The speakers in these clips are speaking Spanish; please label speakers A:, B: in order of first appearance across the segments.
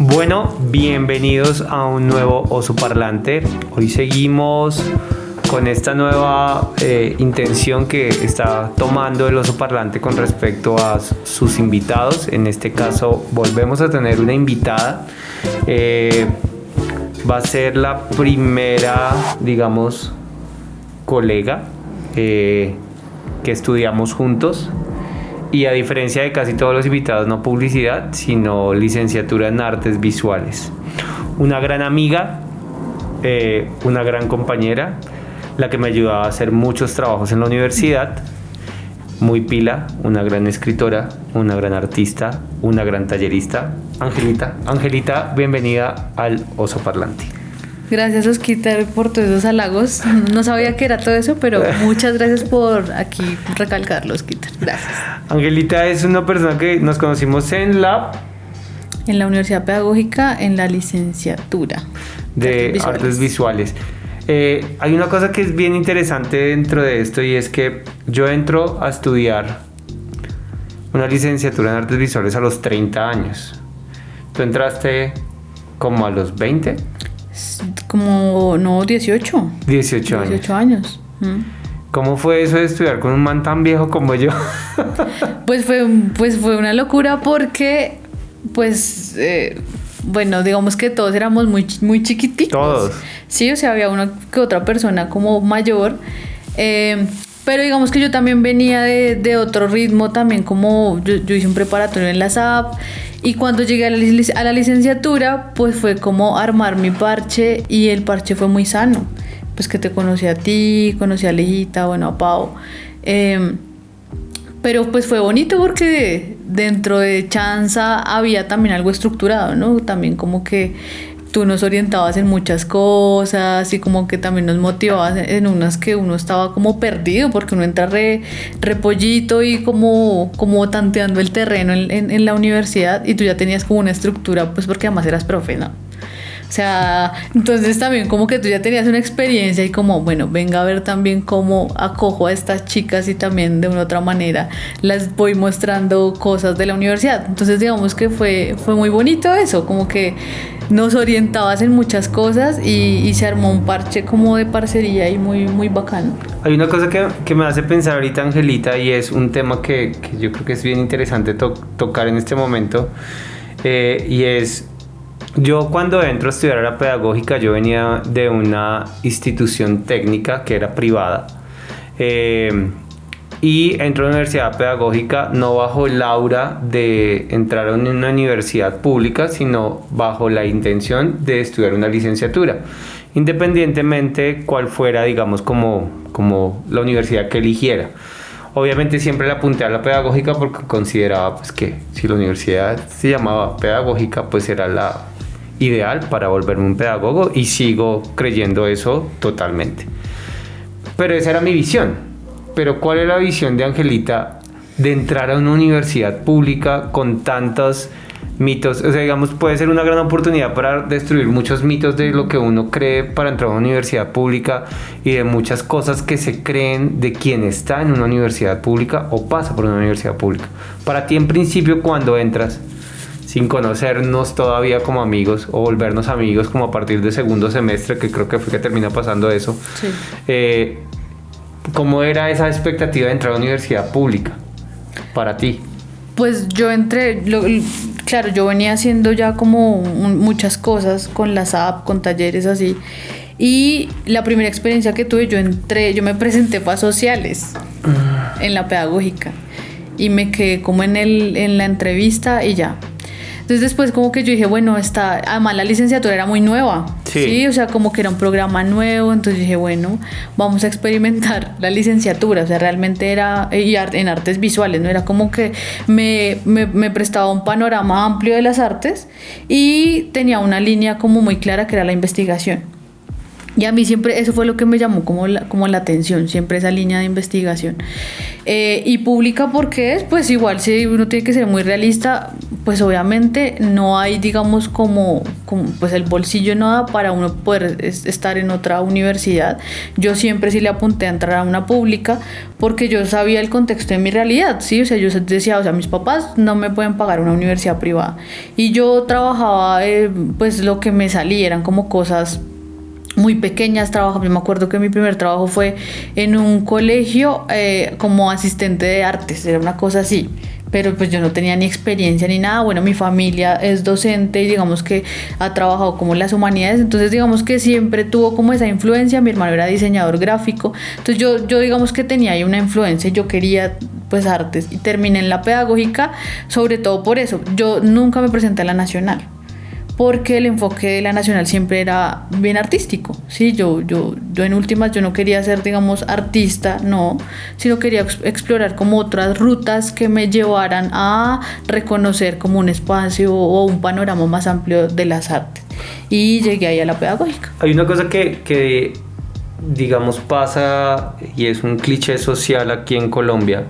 A: Bueno, bienvenidos a un nuevo Oso Parlante. Hoy seguimos con esta nueva intención que está tomando el Oso Parlante con respecto a sus invitados. En este caso volvemos a tener una invitada. Va a ser la primera, digamos, colega que estudiamos juntos. Y a diferencia de casi todos los invitados, no publicidad, sino licenciatura en artes visuales. Una gran amiga, una gran compañera, la que me ayudaba a hacer muchos trabajos en la universidad. Muy pila, una gran escritora, una gran artista, una gran tallerista. Angelita, bienvenida al Oso Parlante.
B: Gracias, Osquitar, por todos esos halagos. No sabía que era todo eso, pero muchas gracias por aquí recalcarlo, Osquitar. Gracias.
A: Angelita es una persona que nos conocimos en la
B: Universidad Pedagógica, en la licenciatura
A: de Artes Visuales. Hay una cosa que es bien interesante dentro de esto, y es que yo entro a estudiar una licenciatura en Artes Visuales a los 30 años. ¿Tú entraste como a los 20?
B: Como, no, 18.
A: 18 años.
B: 18 años.
A: ¿Cómo fue eso de estudiar con un man tan viejo como yo?
B: Pues fue una locura porque, bueno, digamos que todos éramos muy chiquiticos.
A: Todos.
B: Sí, o sea, había una que otra persona como mayor. Pero digamos que yo también venía de otro ritmo, también como yo hice un preparatorio en la SAP. Y cuando llegué a la licenciatura, pues fue como armar mi parche, y el parche fue muy sano. Pues que te conocí a ti, conocí a Alejita, bueno, a Pau. Pero pues fue bonito porque dentro de Chanza había también algo estructurado, ¿no? También como que tú nos orientabas en muchas cosas y como que también nos motivabas en unas que uno estaba como perdido, porque uno entra repollito y como tanteando el terreno en la universidad, y tú ya tenías como una estructura, pues porque además eras profe, ¿no? O sea, entonces también como que tú ya tenías una experiencia y como, bueno, venga a ver también cómo acojo a estas chicas, y también de una u otra manera las voy mostrando cosas de la universidad. Entonces digamos que fue muy bonito eso, como que nos orientabas en muchas cosas y se armó un parche como de parcería y muy bacano.
A: Hay una cosa que me hace pensar ahorita, Angelita, y es un tema que yo creo que es bien interesante tocar en este momento, y es... Yo cuando entro a estudiar a la pedagógica, yo venía de una institución técnica que era privada, y entro a la universidad pedagógica no bajo el aura de entrar a una universidad pública, sino bajo la intención de estudiar una licenciatura, independientemente cuál fuera, digamos, como la universidad que eligiera. Obviamente siempre le apunté a la pedagógica porque consideraba pues que si la universidad se llamaba pedagógica, pues era la ideal para volverme un pedagogo, y sigo creyendo eso totalmente. Pero esa era mi visión. Pero ¿cuál es la visión de Angelita de entrar a una universidad pública con tantos mitos? O sea, digamos, puede ser una gran oportunidad para destruir muchos mitos de lo que uno cree para entrar a una universidad pública, y de muchas cosas que se creen de quien está en una universidad pública o pasa por una universidad pública. Para ti, en principio, cuando entras, sin conocernos todavía como amigos, o volvernos amigos como a partir de segundo semestre, que creo que fue que termina pasando eso, sí. ¿Cómo era esa expectativa de entrar a la universidad pública para ti?
B: Pues yo entré, claro, yo venía haciendo ya como muchas cosas con la SAP, con talleres así, y la primera experiencia que tuve, yo me presenté para sociales en la pedagógica, y me quedé como en la entrevista y ya. Entonces después como que yo dije, bueno, además la licenciatura era muy nueva, sí, o sea, como que era un programa nuevo. Entonces dije, bueno, vamos a experimentar la licenciatura. O sea, realmente era en artes visuales, no era como que me prestaba un panorama amplio de las artes, y tenía una línea como muy clara que era la investigación. Y a mí siempre eso fue lo que me llamó como la atención, siempre esa línea de investigación. Y pública porque es, pues igual si uno tiene que ser muy realista, pues obviamente no hay, digamos, como pues el bolsillo no da para uno poder estar en otra universidad. Yo siempre sí le apunté a entrar a una pública porque yo sabía el contexto de mi realidad, ¿sí? O sea, yo decía, o sea, mis papás no me pueden pagar una universidad privada. Y yo trabajaba, pues lo que me salía eran como cosas muy pequeñas. Yo me acuerdo que mi primer trabajo fue en un colegio como asistente de artes, era una cosa así, pero pues yo no tenía ni experiencia ni nada. Bueno, mi familia es docente y digamos que ha trabajado como en las humanidades, entonces digamos que siempre tuvo como esa influencia. Mi hermano era diseñador gráfico, entonces yo digamos que tenía ahí una influencia, yo quería pues artes y terminé en la pedagógica, sobre todo por eso. Yo nunca me presenté a la nacional, porque el enfoque de la nacional siempre era bien artístico, ¿sí? Yo en últimas, yo no quería ser, digamos, artista, no, sino quería explorar como otras rutas que me llevaran a reconocer como un espacio o un panorama más amplio de las artes. Y llegué ahí a la pedagógica.
A: Hay una cosa que digamos, pasa, y es un cliché social aquí en Colombia,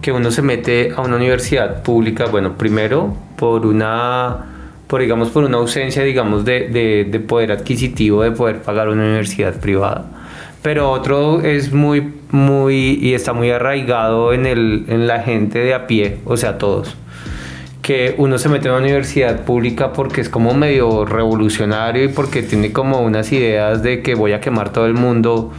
A: que uno se mete a una universidad pública, bueno, primero por una ausencia, digamos, de poder adquisitivo, de poder pagar una universidad privada. Pero otro es muy, y está muy arraigado en la gente de a pie, o sea, todos. Que uno se mete a una universidad pública porque es como medio revolucionario y porque tiene como unas ideas de que voy a quemar todo el mundo.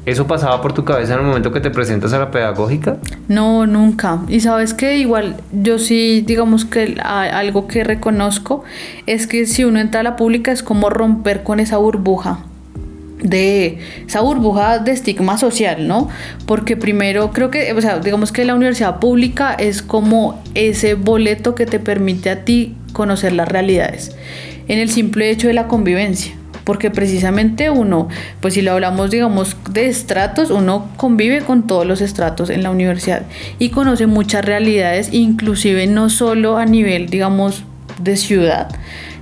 A: ¿Eso pasaba por tu cabeza en el momento que te presentas a la pedagógica?
B: No, nunca. Y sabes que igual yo sí, digamos que algo que reconozco es que si uno entra a la pública es como romper con esa burbuja de estigma social, ¿no? Porque primero creo que, o sea, digamos que la universidad pública es como ese boleto que te permite a ti conocer las realidades en el simple hecho de la convivencia. Porque precisamente uno, pues si lo hablamos, digamos, de estratos, uno convive con todos los estratos en la universidad y conoce muchas realidades, inclusive no solo a nivel, digamos, de ciudad,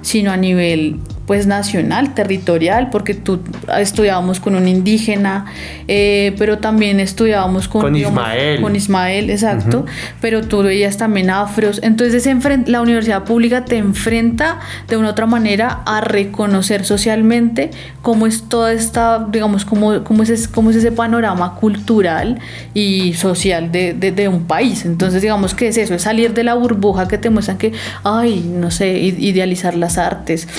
B: sino a nivel pues nacional, territorial, porque estudiábamos con un indígena, pero también estudiábamos con Ismael, exacto, uh-huh. Pero tú veías también afros, entonces la universidad pública te enfrenta de una otra manera a reconocer socialmente cómo es toda esta, digamos, cómo es ese panorama cultural y social de un país. Entonces digamos que es eso, es salir de la burbuja que te muestran que, no sé, idealizar las artes,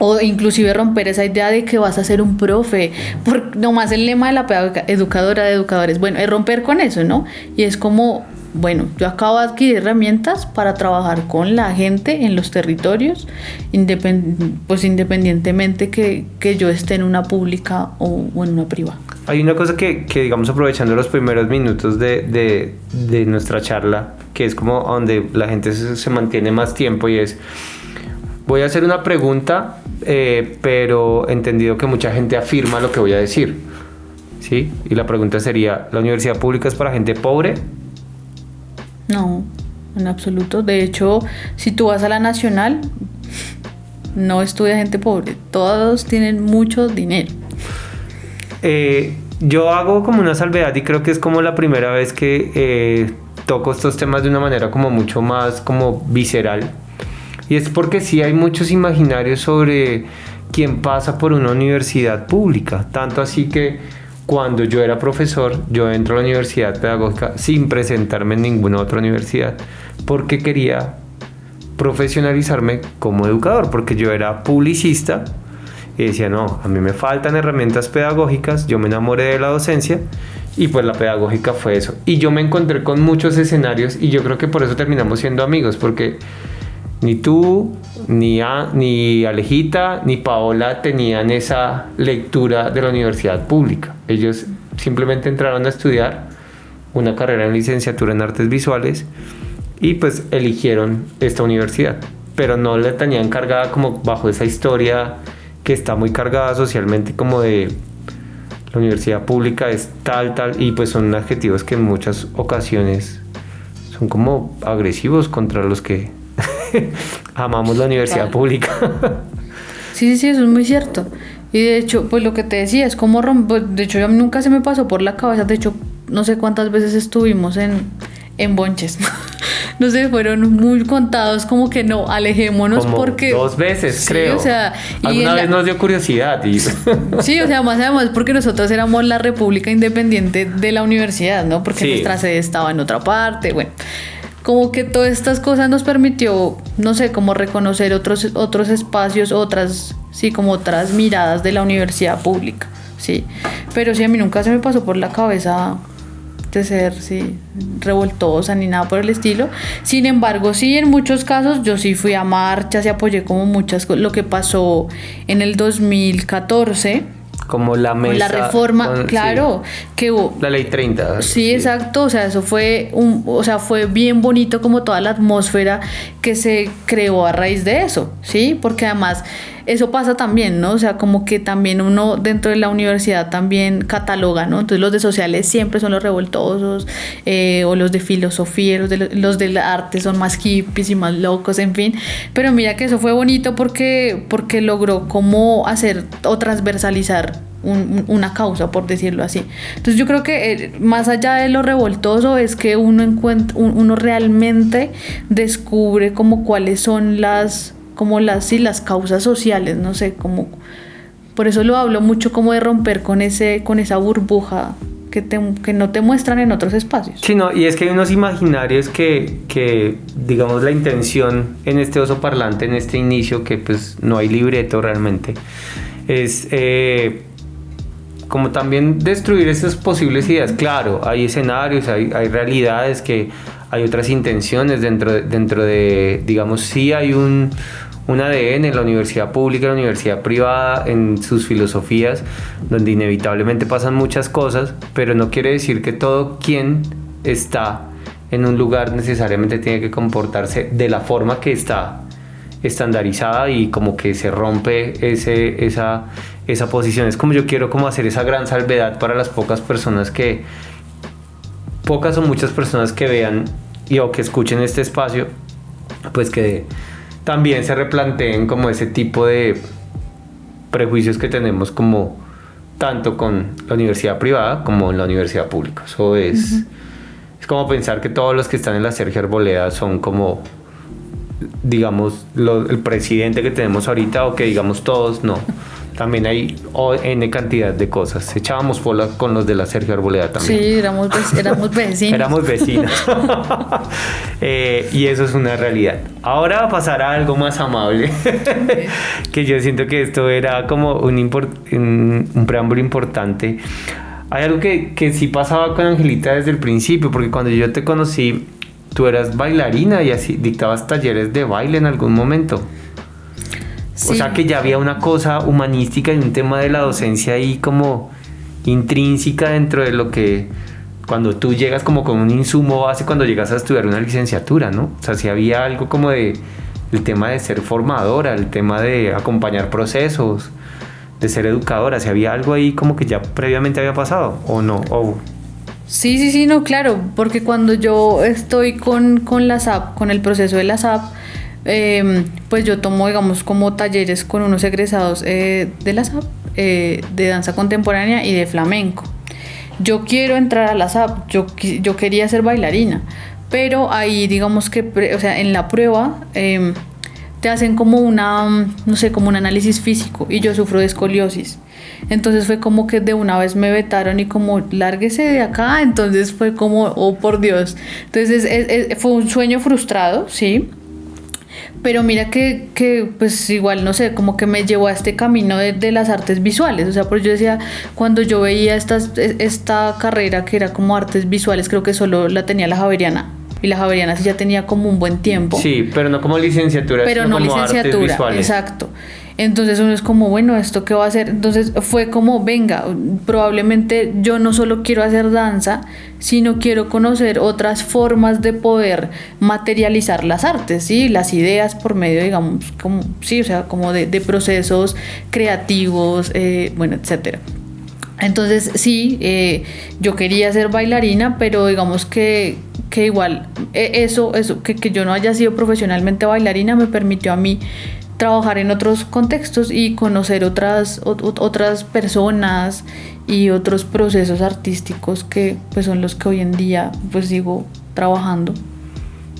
B: o inclusive romper esa idea de que vas a ser un profe, porque nomás el lema de la pedagógica, educadora de educadores, bueno, es romper con eso, ¿no? Y es como, bueno, yo acabo de adquirir herramientas para trabajar con la gente en los territorios, pues independientemente que yo esté en una pública o en una privada.
A: Hay una cosa que digamos, aprovechando los primeros minutos de nuestra charla, que es como donde la gente se mantiene más tiempo, y es: voy a hacer una pregunta, pero entendido que mucha gente afirma lo que voy a decir, ¿sí? Y la pregunta sería: ¿la universidad pública es para gente pobre?
B: No, en absoluto. De hecho, si tú vas a la nacional, no estudia gente pobre. Todos tienen mucho dinero.
A: Yo hago como una salvedad, y creo que es como la primera vez que toco estos temas de una manera como mucho más como visceral. Y es porque sí hay muchos imaginarios sobre quién pasa por una universidad pública. Tanto así que cuando yo era profesor, yo entro a la universidad pedagógica sin presentarme en ninguna otra universidad, porque quería profesionalizarme como educador, porque yo era publicista y decía, no, a mí me faltan herramientas pedagógicas, yo me enamoré de la docencia y pues la pedagógica fue eso. Y yo me encontré con muchos escenarios y yo creo que por eso terminamos siendo amigos, porque ni tú, ni Alejita, ni Paola tenían esa lectura de la universidad pública. Ellos simplemente entraron a estudiar una carrera en licenciatura en artes visuales y pues eligieron esta universidad, pero no la tenían cargada como bajo esa historia que está muy cargada socialmente, como de la universidad pública es tal, y pues son adjetivos que en muchas ocasiones son como agresivos contra los que amamos la universidad pública.
B: Sí, eso es muy cierto. Y de hecho, pues lo que te decía es como romper, de hecho, a mí nunca se me pasó por la cabeza, de hecho, no sé cuántas veces estuvimos en bonches. No sé, fueron muy contados, como que no, alejémonos
A: como
B: porque...
A: 2 veces,
B: sí,
A: creo.
B: O sea,
A: alguna vez nos dio curiosidad. Y...
B: sí, o sea, más además porque nosotros éramos la república independiente de la universidad, ¿no? Porque nuestra sede estaba en otra parte, bueno. Como que todas estas cosas nos permitió, no sé, como reconocer otros espacios, como otras miradas de la universidad pública, sí. Pero sí, a mí nunca se me pasó por la cabeza de ser, revoltosa ni nada por el estilo. Sin embargo, sí, en muchos casos yo sí fui a marchas y apoyé como muchas cosas. Lo que pasó en el 2014...
A: como la mesa,
B: la reforma, claro, que hubo
A: la ley 30.
B: Sí, exacto, o sea, eso fue fue bien bonito como toda la atmósfera que se creó a raíz de eso, ¿sí? Porque además eso pasa también, ¿no? O sea, como que también uno dentro de la universidad también cataloga, ¿no? Entonces los de sociales siempre son los revoltosos, o los de filosofía, los de la arte son más hippies y más locos, en fin. Pero mira que eso fue bonito porque logró como hacer o transversalizar una causa, por decirlo así. Entonces yo creo que más allá de lo revoltoso es que uno realmente descubre como cuáles son las causas sociales, no sé, como por eso lo hablo mucho como de romper con esa burbuja que no te muestran en otros espacios.
A: Sí, no, y es que hay unos imaginarios que digamos la intención en este oso parlante, en este inicio, que pues no hay libreto realmente, es como también destruir esas posibles ideas. Claro, hay escenarios, hay realidades, que hay otras intenciones dentro de digamos, sí hay un ADN en la universidad pública, en la universidad privada, en sus filosofías, donde inevitablemente pasan muchas cosas, pero no quiere decir que todo quien está en un lugar necesariamente tiene que comportarse de la forma que está estandarizada, y como que se rompe esa posición. Es como yo quiero como hacer esa gran salvedad para las pocas o muchas personas que vean o que escuchen este espacio, pues que también se replanteen como ese tipo de prejuicios que tenemos, como tanto con la universidad privada como en la universidad pública. Eso es como pensar que todos los que están en la Sergio Arboleda son como, digamos, el presidente que tenemos ahorita, o que digamos todos, no. También hay N cantidad de cosas. Echábamos pola con los de la Sergio Arboleda también.
B: Sí, éramos vecinos.
A: Éramos vecinos. Y eso es una realidad. Ahora va a pasar a algo más amable. Que yo siento que esto era como un preámbulo importante. Hay algo que sí pasaba con Angelita desde el principio, porque cuando yo te conocí, tú eras bailarina y así dictabas talleres de baile en algún momento. Sí. O sea que ya había una cosa humanística y un tema de la docencia ahí como intrínseca dentro de lo que, cuando tú llegas como con un insumo base cuando llegas a estudiar una licenciatura, ¿no? O sea, si había algo como de el tema de ser formadora, el tema de acompañar procesos, de ser educadora, si había algo ahí como que ya previamente había pasado, ¿o no?
B: Sí, no, claro, porque cuando yo estoy con la SAP, con el proceso de la SAP, pues yo tomo, digamos, como talleres con unos egresados de la SAP, de danza contemporánea y de flamenco. Yo quiero entrar a la SAP, yo quería ser bailarina, pero ahí digamos que, o sea, en la prueba te hacen como como un análisis físico, y yo sufro de escoliosis. Entonces fue como que de una vez me vetaron y como, lárguese de acá. Entonces fue como, oh por Dios. Entonces fue un sueño frustrado, sí. Pero mira que pues igual, no sé, como que me llevó a este camino de las artes visuales. O sea, porque yo decía, cuando yo veía esta carrera que era como artes visuales, creo que solo la tenía la Javeriana. Y la Javeriana sí ya tenía como un buen tiempo.
A: Sí, pero no como licenciatura,
B: pero
A: sino
B: no
A: como
B: licenciatura,
A: artes visuales.
B: Exacto. Entonces uno es como, bueno, ¿esto qué va a hacer? Entonces fue como, venga, probablemente yo no solo quiero hacer danza, sino quiero conocer otras formas de poder materializar las artes, ¿sí? Las ideas por medio, digamos, como, sí, o sea, como de procesos creativos, bueno, etcétera. Entonces sí, yo quería ser bailarina, pero digamos que igual eso que yo no haya sido profesionalmente bailarina me permitió a mí trabajar en otros contextos y conocer otras personas y otros procesos artísticos que pues son los que hoy en día pues sigo trabajando.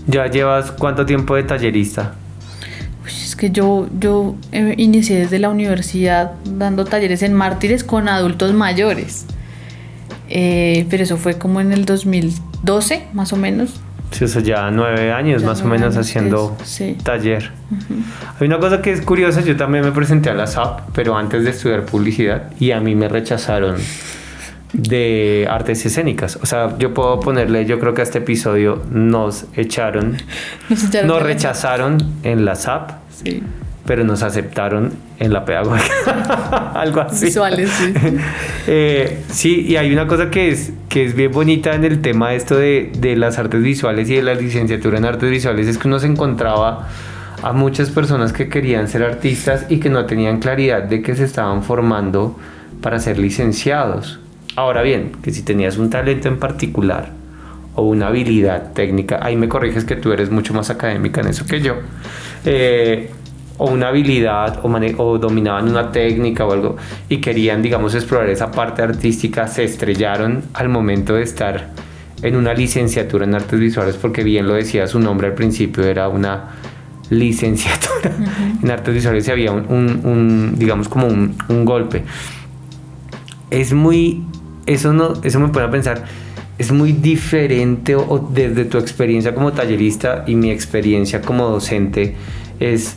A: ¿Ya llevas cuánto tiempo de tallerista?
B: Pues es que yo inicié desde la universidad dando talleres en Mártires con adultos mayores, pero eso fue como en el 2012 más o menos.
A: Sí, o sea, ya 9 años
B: Ya
A: más o
B: 9
A: menos
B: años
A: haciendo
B: sí.
A: taller.
B: Uh-huh.
A: Hay una cosa que es curiosa, yo también me presenté a la SAP, pero antes de estudiar publicidad, y a mí me rechazaron de artes escénicas. O sea, yo puedo ponerle, yo creo que a este episodio nos rechazaron en la SAP,
B: sí,
A: pero nos aceptaron en la pedagógica. Algo así.
B: Visuales, sí.
A: Sí, y hay una cosa que es bien bonita en el tema esto de las artes visuales y de la licenciatura en artes visuales, es que uno se encontraba a muchas personas que querían ser artistas y que no tenían claridad de que se estaban formando para ser licenciados. Ahora bien, que si tenías un talento en particular o una habilidad técnica, ahí me corriges que tú eres mucho más académica en eso que yo, o una habilidad o dominaban una técnica o algo y querían, digamos, explorar esa parte artística, se estrellaron al momento de estar en una licenciatura en artes visuales, porque bien lo decía su nombre al principio, era una licenciatura en artes visuales y había digamos como un golpe. Es muy, eso me pone a pensar, es muy diferente o desde tu experiencia como tallerista y mi experiencia como docente, es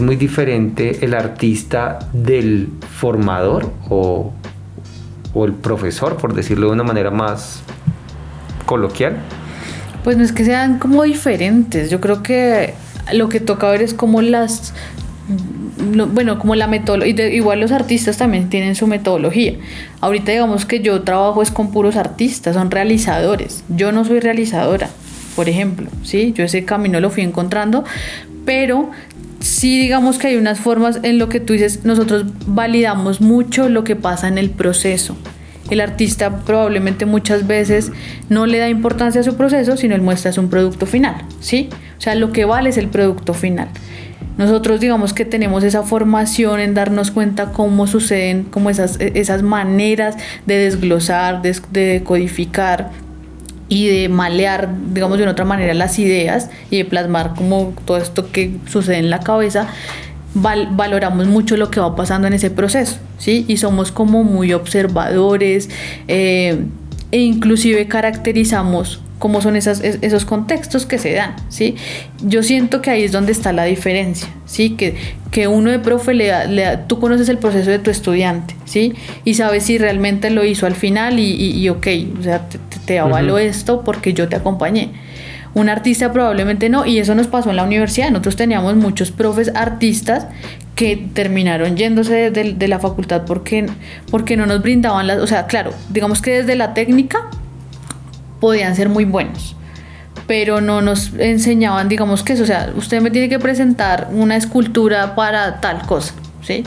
A: muy diferente el artista del formador o el profesor, por decirlo de una manera más coloquial.
B: Pues no es que sean como diferentes, yo creo que lo que toca ver es como como la metodología, igual los artistas también tienen su metodología. Ahorita digamos que yo trabajo es con puros artistas, son realizadores, yo no soy realizadora, por ejemplo, ¿sí? Yo ese camino lo fui encontrando, pero sí digamos que hay unas formas en lo que tú dices, nosotros validamos mucho lo que pasa en el proceso. El artista probablemente muchas veces no le da importancia a su proceso, sino él muestra un producto final, ¿sí? O sea, lo que vale es el producto final. Nosotros digamos que tenemos esa formación en darnos cuenta cómo suceden como esas maneras de desglosar, de codificar y de malear, digamos de una otra manera, las ideas y de plasmar como todo esto que sucede en la cabeza. Valoramos mucho lo que va pasando en ese proceso, ¿sí? Y somos como muy observadores, e inclusive caracterizamos cómo son esos contextos que se dan, ¿sí? Yo siento que ahí es donde está la diferencia, ¿sí? Que uno de profe tú conoces el proceso de tu estudiante, ¿sí? Y sabes si realmente lo hizo al final y ok, o sea, te avalo esto porque yo te acompañé. Un artista probablemente no, y eso nos pasó en la universidad. Nosotros teníamos muchos profes artistas que terminaron yéndose de la facultad porque no nos brindaban o sea, claro, digamos que desde la técnica podían ser muy buenos, pero no nos enseñaban, digamos que eso, o sea, usted me tiene que presentar una escultura para tal cosa, ¿sí?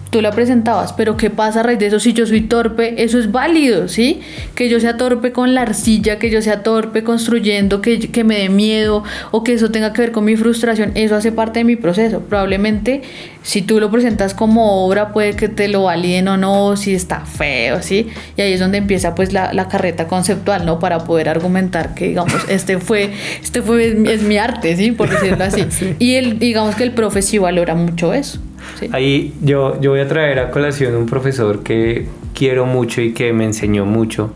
B: Tú la presentabas, pero ¿qué pasa a raíz de eso si yo soy torpe? Eso es válido, ¿sí? Que yo sea torpe con la arcilla, que yo sea torpe construyendo, que me dé miedo o que eso tenga que ver con mi frustración, eso hace parte de mi proceso. Probablemente si tú lo presentas como obra puede que te lo validen o no, si está feo, ¿sí? Y ahí es donde empieza pues la carreta conceptual, ¿no? Para poder argumentar que digamos, es mi arte, ¿sí? Por decirlo así. Sí. Y digamos que el profe sí valora mucho eso. Sí.
A: Ahí yo voy a traer a colación un profesor que quiero mucho y que me enseñó mucho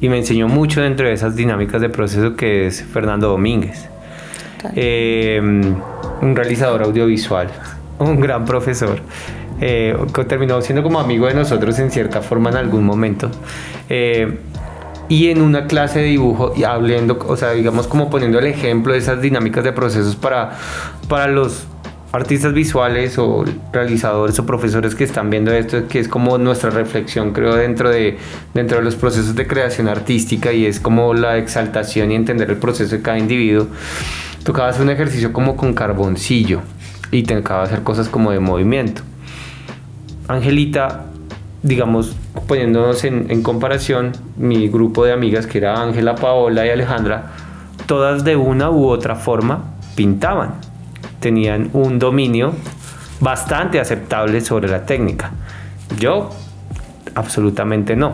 A: dentro de esas dinámicas de proceso, que es Fernando Domínguez, un realizador audiovisual, un gran profesor, que terminó siendo como amigo de nosotros en cierta forma en algún momento, y en una clase de dibujo y hablando, o sea, digamos como poniendo el ejemplo de esas dinámicas de procesos para los artistas visuales o realizadores o profesores que están viendo esto, que es como nuestra reflexión, creo, dentro de los procesos de creación artística, y es como la exaltación y entender el proceso de cada individuo. Tocaba hacer un ejercicio como con carboncillo y tocaba hacer cosas como de movimiento. Angelita, digamos, poniéndonos en comparación, mi grupo de amigas, que era Ángela, Paola y Alejandra, todas de una u otra forma pintaban. Tenían un dominio bastante aceptable sobre la técnica. Yo, absolutamente no.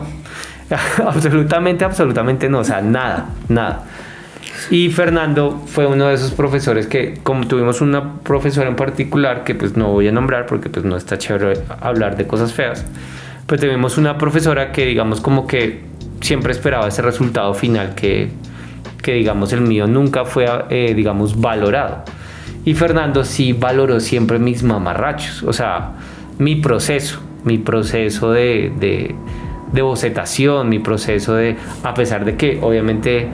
A: absolutamente no. O sea, nada. Y Fernando fue uno de esos profesores que, como tuvimos una profesora en particular, que pues no voy a nombrar porque pues no está chévere hablar de cosas feas, pues tuvimos una profesora que digamos como que siempre esperaba ese resultado final que digamos el mío nunca fue digamos valorado. Y Fernando sí valoró siempre mis mamarrachos, o sea, mi proceso de bocetación, mi proceso de, a pesar de que obviamente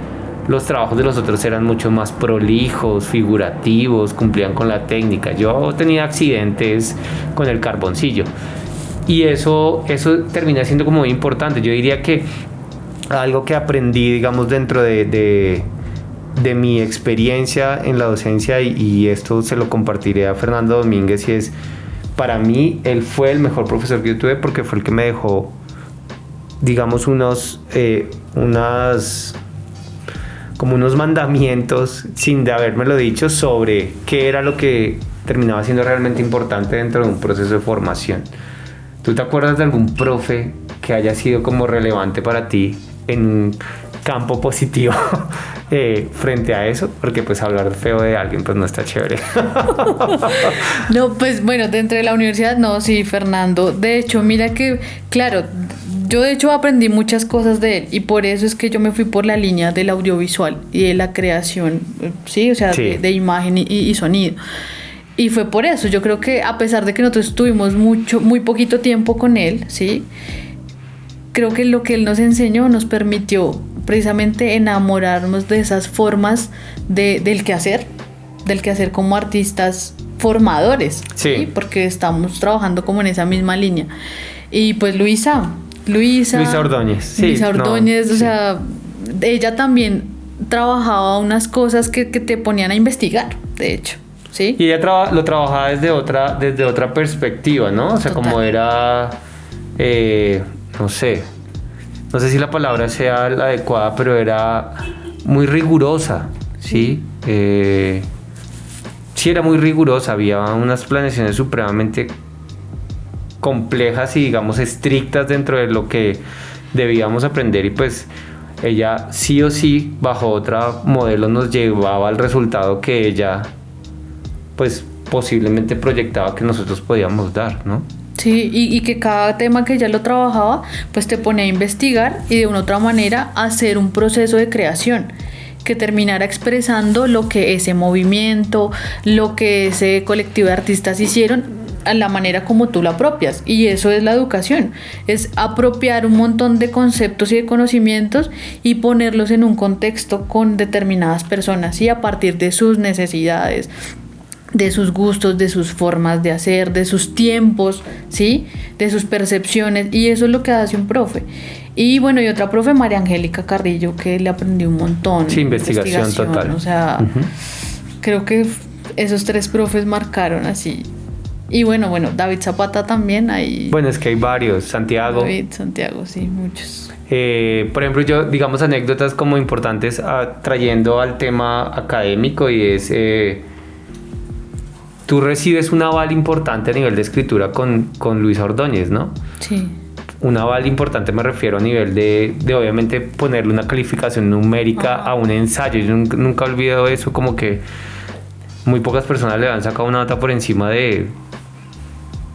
A: los trabajos de los otros eran mucho más prolijos, figurativos, cumplían con la técnica. Yo tenía accidentes con el carboncillo. Y eso termina siendo como muy importante. Yo diría que algo que aprendí, digamos, dentro de mi experiencia en la docencia, y esto se lo compartiré a Fernando Domínguez, y es, para mí, él fue el mejor profesor que yo tuve porque fue el que me dejó, digamos, unos mandamientos sin de habérmelo dicho sobre qué era lo que terminaba siendo realmente importante dentro de un proceso de formación. ¿Tú te acuerdas de algún profe que haya sido como relevante para ti en un campo positivo frente a eso? Porque pues hablar feo de alguien pues no está chévere.
B: No, pues bueno, dentro de la universidad no, sí, Fernando. De hecho, mira que, claro, yo de hecho aprendí muchas cosas de él y por eso es que yo me fui por la línea del audiovisual y de la creación, sí, o sea, sí, de imagen y sonido. Y fue por eso, yo creo que a pesar de que nosotros estuvimos muy poquito tiempo con él, sí, creo que lo que él nos enseñó nos permitió precisamente enamorarnos de esas formas del quehacer como artistas formadores, sí, porque estamos trabajando como en esa misma línea. Y pues Luisa
A: Ordóñez, sí,
B: Luisa Ordóñez, no, o sea, ella también trabajaba unas cosas que te ponían a investigar, de hecho, ¿sí?
A: Y ella lo trabajaba desde otra perspectiva, ¿no? O sea, total, como era, no sé si la palabra sea la adecuada, pero era muy rigurosa, ¿sí? Sí, era muy rigurosa, había unas planeaciones supremamente complejas y digamos estrictas dentro de lo que debíamos aprender, y pues ella sí o sí bajo otro modelo nos llevaba al resultado que ella pues posiblemente proyectaba que nosotros podíamos dar, ¿no?
B: Sí, y que cada tema que ella lo trabajaba pues te pone a investigar y de una u otra manera a hacer un proceso de creación que terminara expresando lo que ese movimiento, lo que ese colectivo de artistas hicieron a la manera como tú lo apropias. Y eso es la educación, es apropiar un montón de conceptos y de conocimientos y ponerlos en un contexto con determinadas personas y a partir de sus necesidades, de sus gustos, de sus formas de hacer, de sus tiempos, ¿sí? De sus percepciones, y eso es lo que hace un profe. Y bueno, y otra profe, María Angélica Carrillo, que le aprendí un montón.
A: Sí, investigación total.
B: O sea, creo que esos tres profes marcaron así. Y bueno, David Zapata también hay.
A: Bueno, es que hay varios, Santiago,
B: sí, muchos.
A: Por ejemplo, yo, digamos, anécdotas como importantes trayendo al tema académico, y es... tú recibes un aval importante a nivel de escritura con Luisa Ordóñez, ¿no?
B: Sí.
A: Un aval importante me refiero a nivel de obviamente ponerle una calificación numérica a un ensayo. Yo nunca olvido eso, como que muy pocas personas le han sacado una nota por encima de,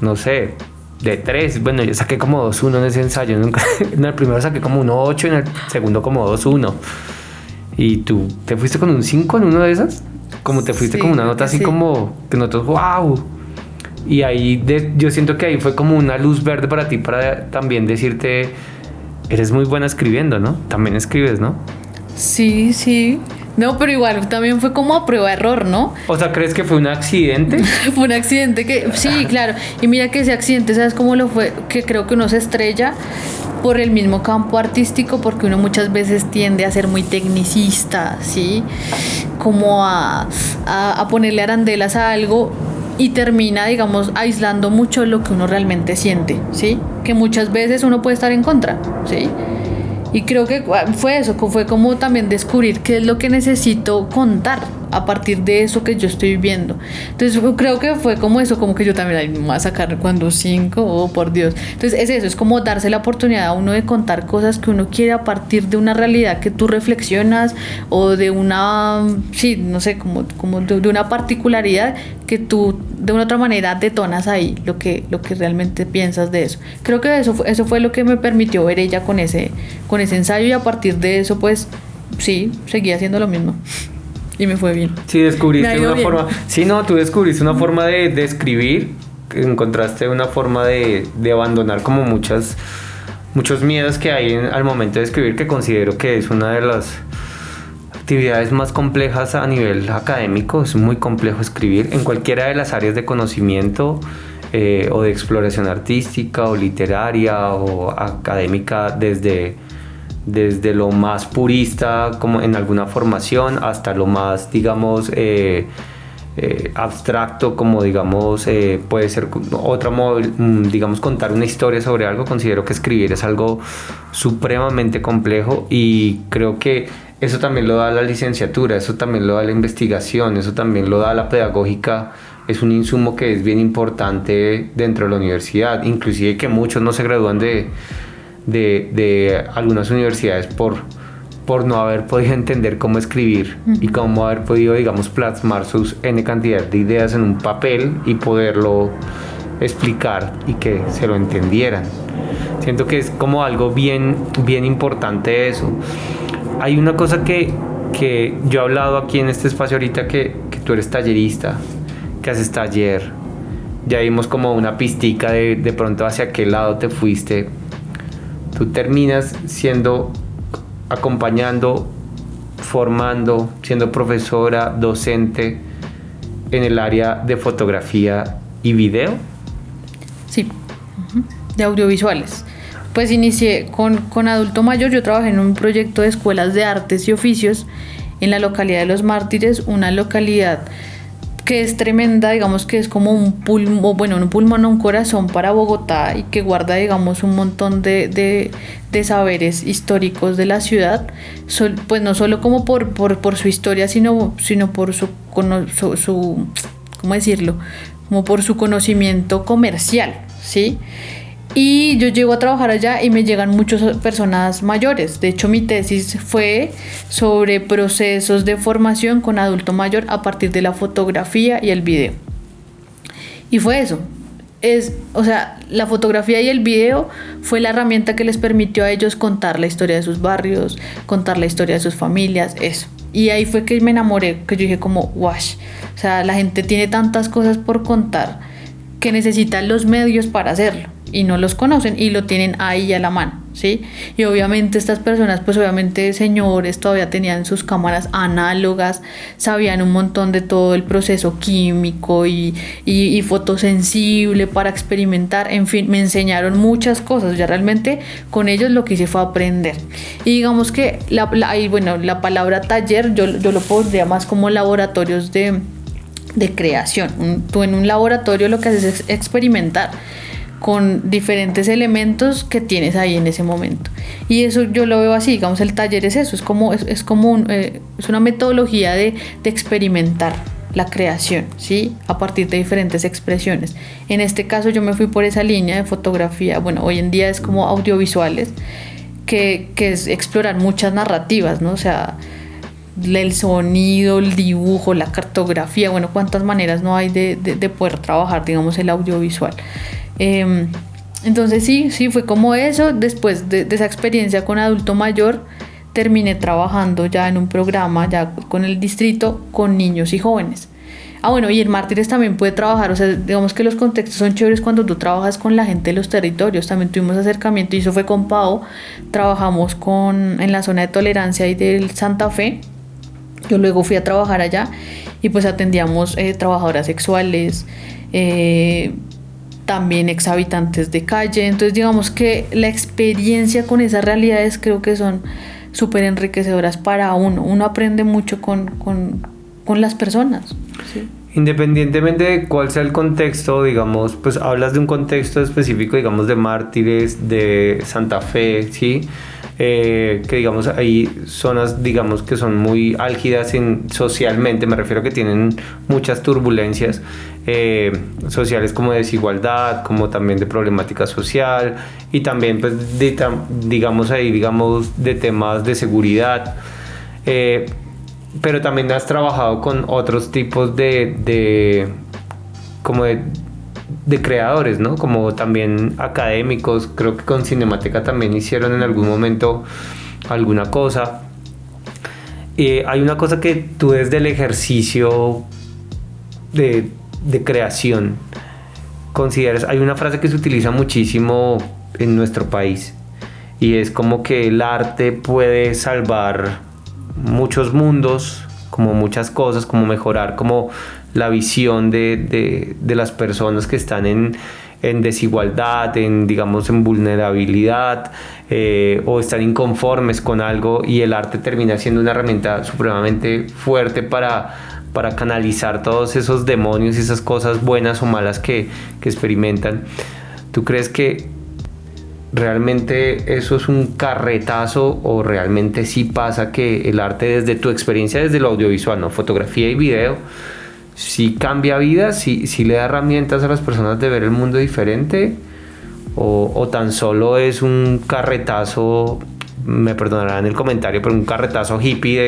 A: no sé, de 3. Bueno, yo saqué como 2.1 en ese ensayo. Nunca, en el primero saqué como 1.8, en el segundo como 2.1. ¿Y tú te fuiste con un 5 en uno de esas? Como te fuiste, sí, con una nota así, sí, como que nosotros, wow. Y ahí yo siento que ahí fue como una luz verde para ti, para también decirte, eres muy buena escribiendo, ¿no? También escribes, ¿no?
B: Sí. No, pero igual también fue como a prueba-error, ¿no?
A: O sea, ¿crees que fue un accidente?
B: Fue un accidente que, sí, claro. Y mira que ese accidente, ¿sabes cómo lo fue? Que creo que uno se estrella por el mismo campo artístico, porque uno muchas veces tiende a ser muy tecnicista, ¿sí? Como a ponerle arandelas a algo y termina, digamos, aislando mucho lo que uno realmente siente, ¿sí? Que muchas veces uno puede estar en contra, ¿sí? Y creo que fue eso, fue como también descubrir qué es lo que necesito contar a partir de eso que yo estoy viendo. Entonces creo que fue como eso, como que yo también, ay, me voy a sacar cuando 5, oh por Dios. Entonces es eso, es como darse la oportunidad a uno de contar cosas que uno quiere a partir de una realidad que tú reflexionas, o de una, sí, no sé, como de una particularidad que tú de una otra manera detonas ahí lo que realmente piensas de eso. Creo que eso fue lo que me permitió ver ella con ese ensayo, y a partir de eso pues sí, seguí haciendo lo mismo y me fue bien.
A: Sí, descubriste una forma. Sí, no, tú descubriste una forma de escribir, encontraste una forma de abandonar como muchos miedos que hay al momento de escribir, que considero que es una de las actividades más complejas a nivel académico. Es muy complejo escribir en cualquiera de las áreas de conocimiento, o de exploración artística o literaria o académica, desde lo más purista como en alguna formación hasta lo más, digamos, abstracto, como digamos, puede ser otro modo, digamos, contar una historia sobre algo. Considero que escribir es algo supremamente complejo, y creo que eso también lo da la licenciatura, eso también lo da la investigación, eso también lo da la pedagógica. Es un insumo que es bien importante dentro de la universidad, inclusive que muchos no se gradúan de algunas universidades por no haber podido entender cómo escribir y cómo haber podido, digamos, plasmar sus N cantidad de ideas en un papel y poderlo explicar y que se lo entendieran. Siento que es como algo bien importante eso. Hay una cosa que yo he hablado aquí en este espacio ahorita, que tú eres tallerista, que haces taller. Ya vimos como una pistica de pronto hacia qué lado te fuiste. Tú terminas acompañando, formando, siendo profesora, docente en el área de fotografía y video.
B: Sí, de audiovisuales. Pues inicié con adulto mayor. Yo trabajé en un proyecto de escuelas de artes y oficios en la localidad de Los Mártires, una localidad que es tremenda, digamos que es como un pulmón, un corazón para Bogotá, y que guarda, digamos, un montón de saberes históricos de la ciudad, pues no solo como por su historia, sino por su ¿cómo decirlo? Como por su conocimiento comercial, ¿sí? Y yo llego a trabajar allá y me llegan muchas personas mayores. De hecho, mi tesis fue sobre procesos de formación con adulto mayor a partir de la fotografía y el video. Y fue eso. O sea, la fotografía y el video fue la herramienta que les permitió a ellos contar la historia de sus barrios, contar la historia de sus familias, eso. Y ahí fue que me enamoré, que yo dije como, wash. O sea, la gente tiene tantas cosas por contar que necesitan los medios para hacerlo, y no los conocen y lo tienen ahí a la mano, ¿sí? Y obviamente estas personas, pues obviamente señores, todavía tenían sus cámaras análogas, sabían un montón de todo el proceso químico y fotosensible para experimentar, en fin, me enseñaron muchas cosas. Ya realmente con ellos lo que hice fue aprender. Y digamos que la palabra taller yo lo pondría más como laboratorios de creación. Tú en un laboratorio lo que haces es experimentar con diferentes elementos que tienes ahí en ese momento, y eso yo lo veo así. Digamos, el taller es eso, es una metodología de experimentar la creación, ¿sí? A partir de diferentes expresiones. En este caso yo me fui por esa línea de fotografía, hoy en día es como audiovisuales, que es explorar muchas narrativas, ¿no? O sea, el sonido, el dibujo, la cartografía, cuántas maneras no hay de poder trabajar, digamos, el audiovisual. Entonces sí, fue como eso. Después de esa experiencia con adulto mayor, terminé trabajando ya en un programa, ya con el distrito, con niños y jóvenes. Y en Mártires también puede trabajar, o sea, digamos que los contextos son chéveres cuando tú trabajas con la gente de los territorios. También tuvimos acercamiento, y eso fue con Pau. Trabajamos en la zona de tolerancia y del Santa Fe. Yo luego fui a trabajar allá y pues atendíamos trabajadoras sexuales, también exhabitantes de calle. Entonces digamos que la experiencia con esas realidades creo que son súper enriquecedoras para uno aprende mucho con las personas, ¿sí?
A: Independientemente de cuál sea el contexto, digamos, pues hablas de un contexto específico, digamos, de Mártires, de Santa Fe, ¿sí? que digamos hay zonas digamos que son muy álgidas socialmente, me refiero a que tienen muchas turbulencias sociales, como de desigualdad, como también de problemática social, y también pues digamos de temas de seguridad, pero también has trabajado con otros tipos como de creadores, ¿no? Como también académicos. Creo que con Cinemateca también hicieron en algún momento alguna cosa. Hay una cosa que tú desde el ejercicio de creación consideras. Hay una frase que se utiliza muchísimo en nuestro país y es como que el arte puede salvar muchos mundos, como muchas cosas, como mejorar como la visión de las personas que están en desigualdad, digamos en vulnerabilidad, o están inconformes con algo, y el arte termina siendo una herramienta supremamente fuerte para canalizar todos esos demonios y esas cosas buenas o malas que experimentan. ¿Tú crees que realmente eso es un carretazo, o realmente sí pasa que el arte, desde tu experiencia, desde lo audiovisual, ¿no? Fotografía y video, sí cambia vidas, sí le da herramientas a las personas de ver el mundo diferente, o tan solo es un carretazo, me perdonarán el comentario, pero un carretazo hippie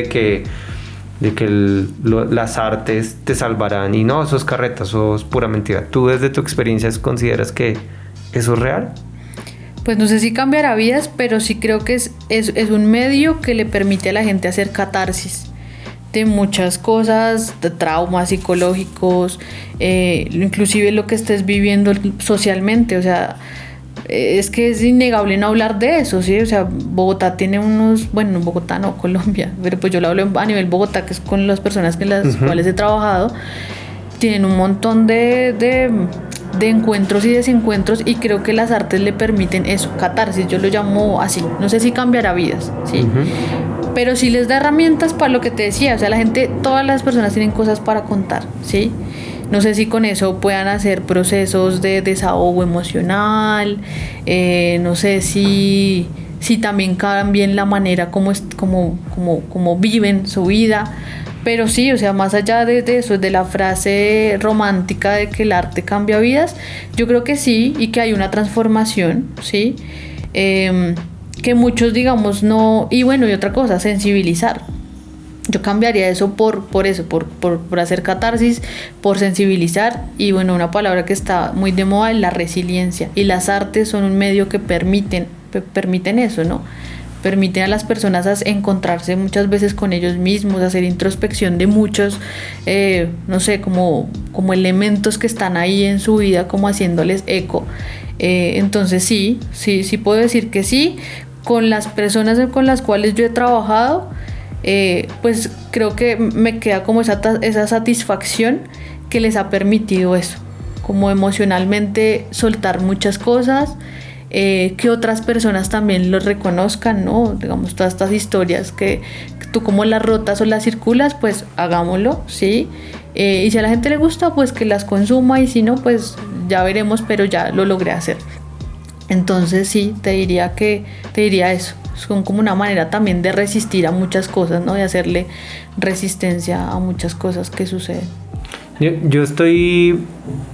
A: de que las artes te salvarán? Y no, eso es carreta, eso es pura mentira. ¿Tú desde tu experiencia consideras que eso es real?
B: Pues no sé si cambiará vidas, pero sí creo que es un medio que le permite a la gente hacer catarsis de muchas cosas, de traumas psicológicos, inclusive lo que estés viviendo socialmente. O sea, es que es innegable no hablar de eso, ¿sí? O sea, Bogotá tiene Bogotá no, Colombia, pero pues yo lo hablo a nivel Bogotá, que es con las personas con las cuales he trabajado, tienen un montón de encuentros y desencuentros, y creo que las artes le permiten eso, catarsis, yo lo llamo así. No sé si cambiará vidas, ¿sí? Pero sí les da herramientas para lo que te decía. O sea, todas las personas tienen cosas para contar, ¿sí? No sé si con eso puedan hacer procesos de desahogo emocional, no sé si también cambien la manera como viven su vida. Pero sí, o sea, más allá de eso, de la frase romántica de que el arte cambia vidas, yo creo que sí, y que hay una transformación, ¿sí? Que muchos, digamos, no... Y bueno, y otra cosa, sensibilizar. Yo cambiaría eso por hacer catarsis, por sensibilizar. Y bueno, una palabra que está muy de moda es la resiliencia. Y las artes son un medio que permiten eso, ¿no? Permiten a las personas encontrarse muchas veces con ellos mismos, hacer introspección de muchos, no sé, como elementos que están ahí en su vida, como haciéndoles eco. Entonces sí puedo decir que sí. Con las personas con las cuales yo he trabajado, pues creo que me queda como esa satisfacción que les ha permitido eso, como emocionalmente soltar muchas cosas, que otras personas también lo reconozcan, ¿no? Digamos, todas estas historias que tú como las rotas o las circulas, pues hagámoslo, ¿sí? Y si a la gente le gusta, pues que las consuma, y si no, pues ya veremos, pero ya lo logré hacer. Entonces sí, te diría eso. Son como una manera también de resistir a muchas cosas, ¿no? De hacerle resistencia a muchas cosas que suceden.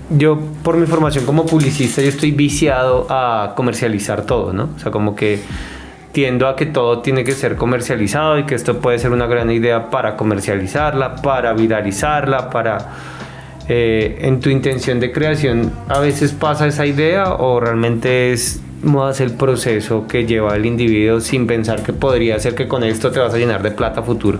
A: Yo por mi formación como publicista, yo estoy viciado a comercializar todo, ¿no? O sea, como que tiendo a que todo tiene que ser comercializado, y que esto puede ser una gran idea para comercializarla, para viralizarla, en tu intención de creación, ¿a veces pasa esa idea, o realmente es más el proceso que lleva el individuo sin pensar que podría ser que con esto te vas a llenar de plata a futuro?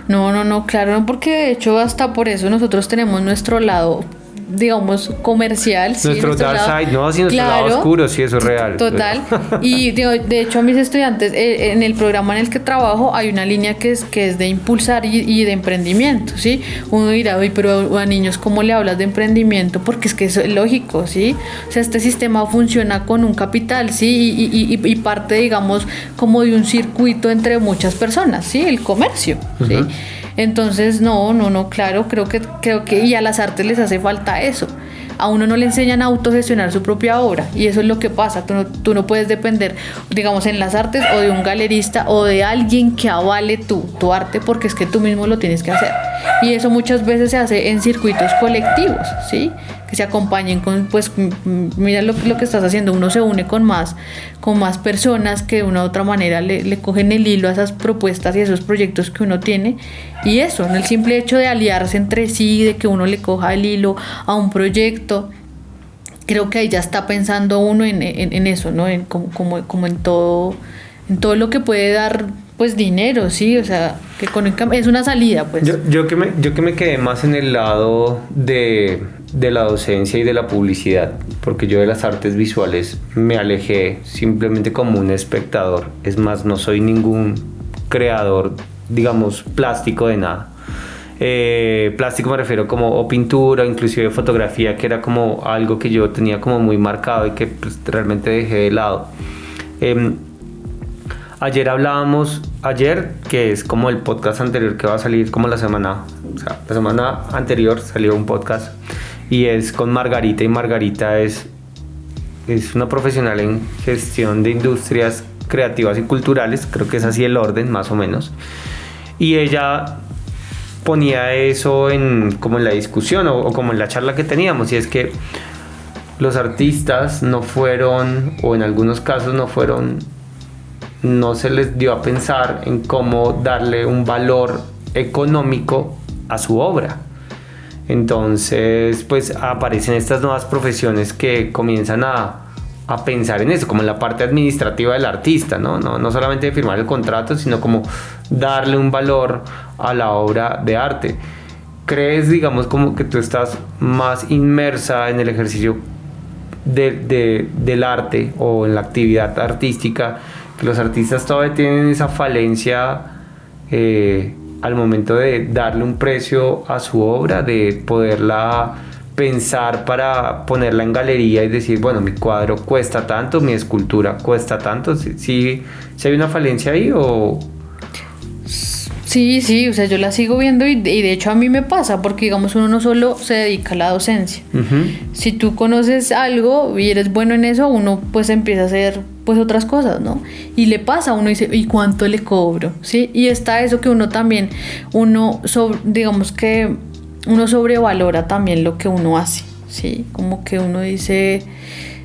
B: No, claro, no, porque de hecho hasta por eso nosotros tenemos nuestro lado, digamos, comercial.
A: Nuestro dark side, ¿no? Así nuestro lado oscuro, sí, eso es real.
B: Total. Y de hecho a mis estudiantes, en el programa en el que trabajo, hay una línea que es de impulsar y de emprendimiento, ¿sí? Uno dirá, oye, pero a niños, ¿cómo le hablas de emprendimiento? Porque es que eso es lógico, ¿sí? O sea, este sistema funciona con un capital, ¿sí? Y parte, digamos, como de un circuito entre muchas personas, ¿sí? El comercio, ¿sí? Entonces, no, claro, creo que y a las artes les hace falta eso. a uno no le enseñan a autogestionar su propia obra, y eso es lo que pasa. Tú no puedes depender, digamos, en las artes, o de un galerista o de alguien que avale tu arte, porque es que tú mismo lo tienes que hacer, y eso muchas veces se hace en circuitos colectivos, ¿sí? Que se acompañen con, pues mira lo que estás haciendo, uno se une con más personas que de una u otra manera le cogen el hilo a esas propuestas y a esos proyectos que uno tiene, y eso, ¿no? El simple hecho de aliarse entre sí, de que uno le coja el hilo a un proyecto, creo que ahí ya está pensando uno en eso, ¿no? Como en todo lo que puede dar, pues, dinero, sí, o sea, que económicamente es una salida, pues.
A: Yo que me quedé más en el lado de la docencia y de la publicidad, porque yo de las artes visuales me alejé simplemente como un espectador. Es más, no soy ningún creador, digamos, plástico de nada. Plástico me refiero como o pintura, inclusive fotografía, que era como algo que yo tenía como muy marcado y que pues, realmente dejé de lado. Ayer, que es como el podcast anterior que va a salir como la semana anterior salió un podcast y es con Margarita, y Margarita es una profesional en gestión de industrias creativas y culturales, creo que es así el orden más o menos, y ella ponía eso como en la discusión o como en la charla que teníamos, y es que los artistas no fueron, o en algunos casos no se les dio a pensar en cómo darle un valor económico a su obra. Entonces, pues aparecen estas nuevas profesiones que comienzan a pensar en eso, como en la parte administrativa del artista, no solamente de firmar el contrato, sino como darle un valor a la obra de arte. ¿Crees, digamos, como que tú estás más inmersa en el ejercicio del arte o en la actividad artística, que los artistas todavía tienen esa falencia al momento de darle un precio a su obra, de poderla pensar para ponerla en galería y decir, bueno, mi cuadro cuesta tanto, mi escultura cuesta tanto? ¿Sí hay una falencia ahí o...?
B: Sí, o sea, yo la sigo viendo y de hecho a mí me pasa, porque digamos uno no solo se dedica a la docencia. Uh-huh. Si tú conoces algo y eres bueno en eso, uno pues empieza a hacer pues otras cosas, ¿no? Y le pasa, uno dice, ¿y cuánto le cobro? ¿Sí? Y está eso que uno también, digamos que uno sobrevalora también lo que uno hace, ¿sí? Como que uno dice...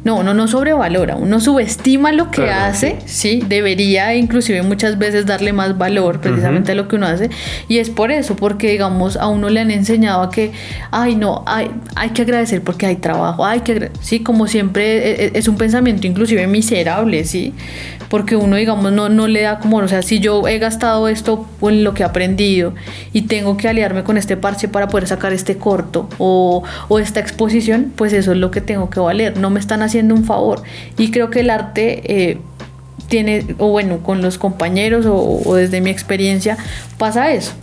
B: No sobrevalora, uno subestima lo que hace, sí, debería inclusive muchas veces darle más valor precisamente a lo que uno hace, y es por eso, porque digamos a uno le han enseñado a que, hay que agradecer porque hay trabajo, sí, como siempre es un pensamiento inclusive miserable, sí, porque uno digamos no le da como, o sea, si yo he gastado esto en lo que he aprendido y tengo que aliarme con este parche para poder sacar este corto o esta exposición, pues eso es lo que tengo que valer, no me están haciendo un favor. Y creo que el arte tiene, o bueno, con los compañeros o desde mi experiencia pasa eso,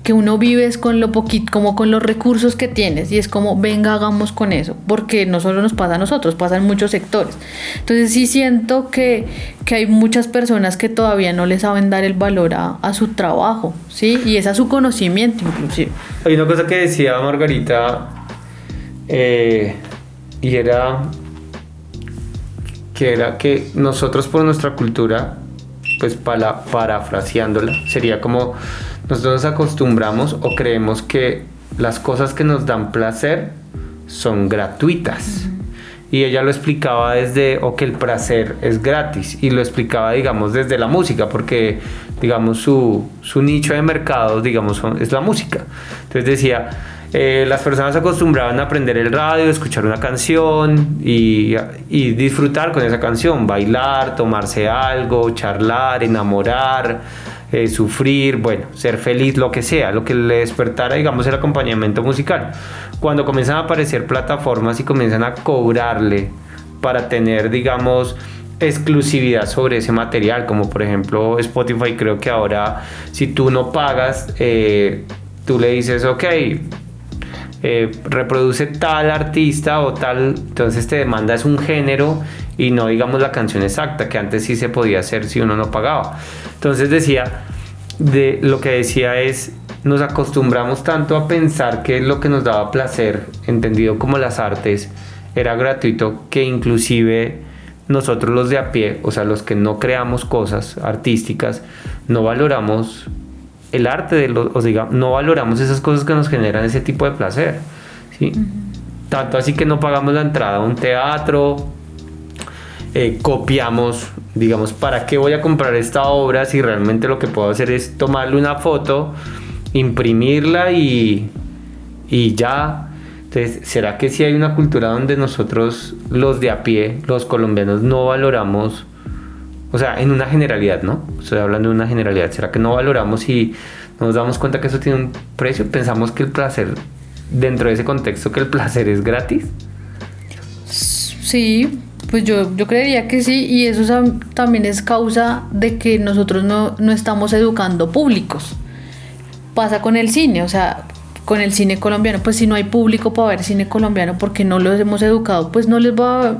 B: que uno vives con lo poquito, como con los recursos que tienes, y es como, venga, hagamos con eso, porque no solo nos pasa a nosotros, pasa en muchos sectores. Entonces sí siento que hay muchas personas que todavía no le saben dar el valor a su trabajo, ¿sí? Y es a su conocimiento inclusive.
A: Hay una cosa que decía Margarita, y era que nosotros por nuestra cultura, pues parafraseándola, sería como nosotros nos acostumbramos o creemos que las cosas que nos dan placer son gratuitas. Y ella lo explicaba que el placer es gratis, y lo explicaba, digamos, desde la música, porque, digamos, su nicho de mercado, digamos, es la música. Entonces decía, las personas se acostumbraban a aprender el radio, escuchar una canción y disfrutar con esa canción, bailar, tomarse algo, charlar, enamorar, sufrir, bueno, ser feliz, lo que sea, lo que le despertara, digamos, el acompañamiento musical. Cuando comienzan a aparecer plataformas y comienzan a cobrarle para tener, digamos, exclusividad sobre ese material, como por ejemplo Spotify, creo que ahora si tú no pagas, tú le dices, ok, reproduce tal artista o tal, entonces te demanda es un género y no digamos la canción exacta, que antes sí se podía hacer si uno no pagaba. Entonces lo que decía es nos acostumbramos tanto a pensar que lo que nos daba placer, entendido como las artes, era gratuito, que inclusive nosotros los de a pie, o sea, los que no creamos cosas artísticas, no valoramos el arte o sea, no valoramos esas cosas que nos generan ese tipo de placer, ¿sí? Tanto así que no pagamos la entrada a un teatro, copiamos, digamos, ¿para qué voy a comprar esta obra si realmente lo que puedo hacer es tomarle una foto, imprimirla y ya? Entonces, ¿será que sí hay una cultura donde nosotros, los de a pie, los colombianos, no valoramos? O sea, en una generalidad, ¿no? Estoy hablando de una generalidad. ¿Será que no valoramos y nos damos cuenta que eso tiene un precio? ¿Pensamos que el placer, dentro de ese contexto, que el placer es gratis?
B: Sí, pues yo creería que sí, y eso también es causa de que nosotros no estamos educando públicos. Pasa con el cine, o sea, con el cine colombiano, pues si no hay público para ver cine colombiano porque no los hemos educado, pues no les va a...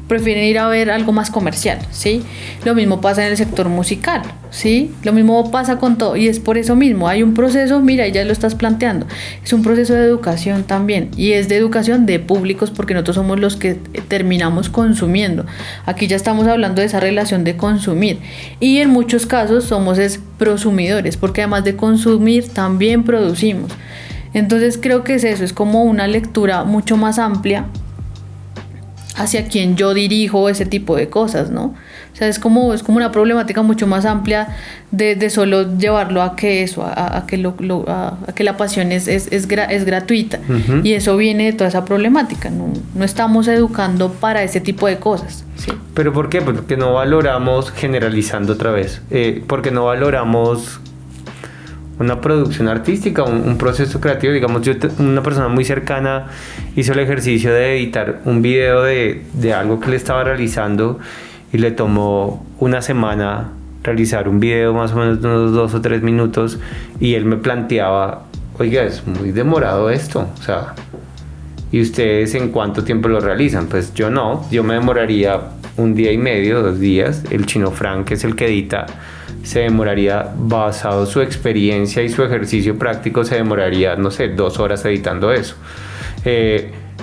B: prefieren ir a ver algo más comercial, ¿sí? Lo mismo pasa en el sector musical, ¿sí? Lo mismo pasa con todo, y es por eso mismo, hay un proceso, mira, ya lo estás planteando, es un proceso de educación también, y es de educación de públicos, porque nosotros somos los que terminamos consumiendo. Aquí ya estamos hablando de esa relación de consumir, y en muchos casos somos prosumidores, porque además de consumir, también producimos. Entonces creo que es eso, es como una lectura mucho más amplia hacia quien yo dirijo ese tipo de cosas, ¿no? O sea, es como una problemática mucho más amplia de solo llevarlo a que eso, a que la pasión es gratuita. Uh-huh. Y eso viene de toda esa problemática, no estamos educando para ese tipo de cosas, ¿sí?
A: ¿Pero por qué? Porque no valoramos, generalizando otra vez, porque no valoramos una producción artística, un proceso creativo. Digamos, una persona muy cercana hizo el ejercicio de editar un video de algo que le estaba realizando, y le tomó una semana realizar un video más o menos de unos 2 o 3 minutos, y él me planteaba, oiga, es muy demorado esto, o sea, ¿y ustedes en cuánto tiempo lo realizan? Pues yo me demoraría 1 día y medio, 2 días. El Chino Frank, que es el que edita, se demoraría, basado en su experiencia y su ejercicio práctico, se demoraría, no sé, 2 horas editando eso.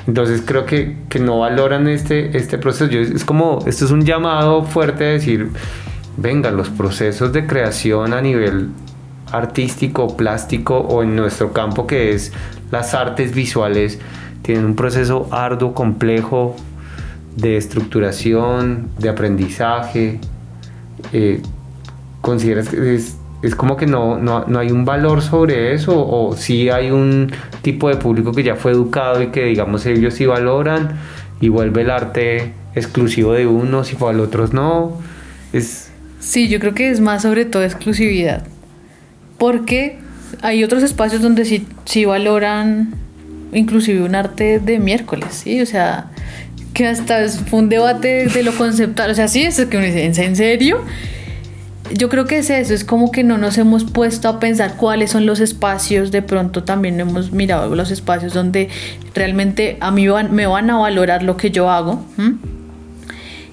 A: Entonces creo que no valoran este proceso. Es como, esto es un llamado fuerte a decir, venga, los procesos de creación a nivel artístico, plástico, o en nuestro campo que es las artes visuales, tienen un proceso arduo, complejo, de estructuración, de aprendizaje. ¿Consideras que es como que no hay un valor sobre eso, o sí hay un tipo de público que ya fue educado y que, digamos, ellos sí valoran y vuelve el arte exclusivo de unos y para los otros no?
B: Sí, yo creo que es más sobre todo exclusividad, porque hay otros espacios donde sí valoran inclusive un arte de miércoles, ¿sí? O sea, que hasta fue un debate de lo conceptual, o sea, sí, es que uno dice, ¿en serio? Yo creo que es eso, es como que no nos hemos puesto a pensar cuáles son los espacios. De pronto también hemos mirado los espacios donde realmente a mí me van a valorar lo que yo hago, ¿m?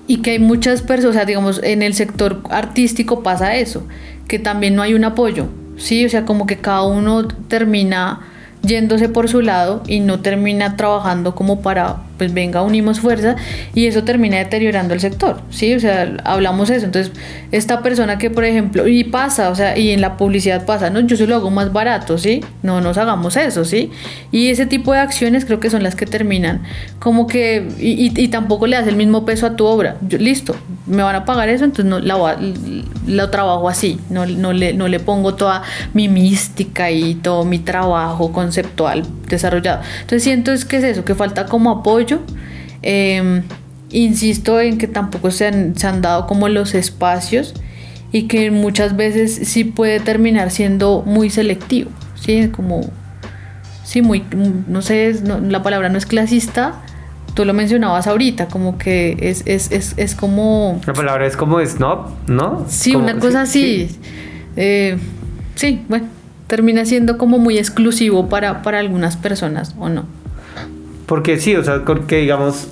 B: Y que hay muchas personas, o sea, digamos, en el sector artístico pasa eso, que también no hay un apoyo, ¿sí? O sea, como que cada uno termina yéndose por su lado y no termina trabajando como para, pues venga, unimos fuerza, y eso termina deteriorando el sector, ¿sí? O sea, hablamos de eso. Entonces, esta persona que, por ejemplo, y pasa, o sea, y en la publicidad pasa, ¿no? Yo se lo hago más barato, ¿sí? No nos hagamos eso, ¿sí? Y ese tipo de acciones creo que son las que terminan como que, y tampoco le das el mismo peso a tu obra. Listo, me van a pagar eso, entonces lo trabajo así, no le pongo toda mi mística y todo mi trabajo conceptual desarrollado. Entonces siento que es eso, que falta como apoyo. Insisto en que tampoco se han dado como los espacios, y que muchas veces sí puede terminar siendo muy selectivo, ¿sí? Como, sí, muy, no sé, la palabra no es clasista. Tú lo mencionabas ahorita, como que es como...
A: La palabra es como snob, ¿no?
B: Sí,
A: como,
B: una cosa así. Sí. Sí, bueno, termina siendo como muy exclusivo para algunas personas, ¿o no?
A: Porque sí, o sea, porque digamos,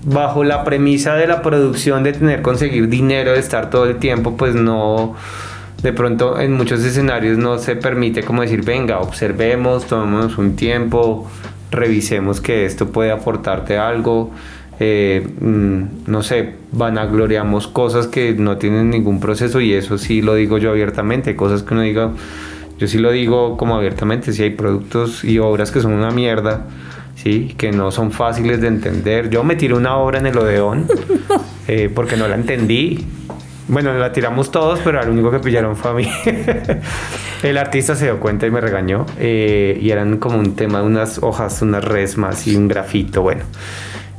A: bajo la premisa de la producción, de conseguir dinero, de estar todo el tiempo, pues no de pronto en muchos escenarios no se permite como decir, venga, observemos, tomémonos un tiempo, revisemos que esto puede aportarte algo. No sé, vanagloriamos cosas que no tienen ningún proceso, y eso sí lo digo yo abiertamente. Hay cosas que uno diga, yo sí lo digo como abiertamente, sí hay productos y obras que son una mierda, sí, que no son fáciles de entender. Yo me tiré una obra en el Odeón porque no la entendí. Bueno, la tiramos todos, pero al único que pillaron fue a mí. El artista se dio cuenta y me regañó, y eran como un tema de unas hojas, unas resmas y un grafito. Bueno,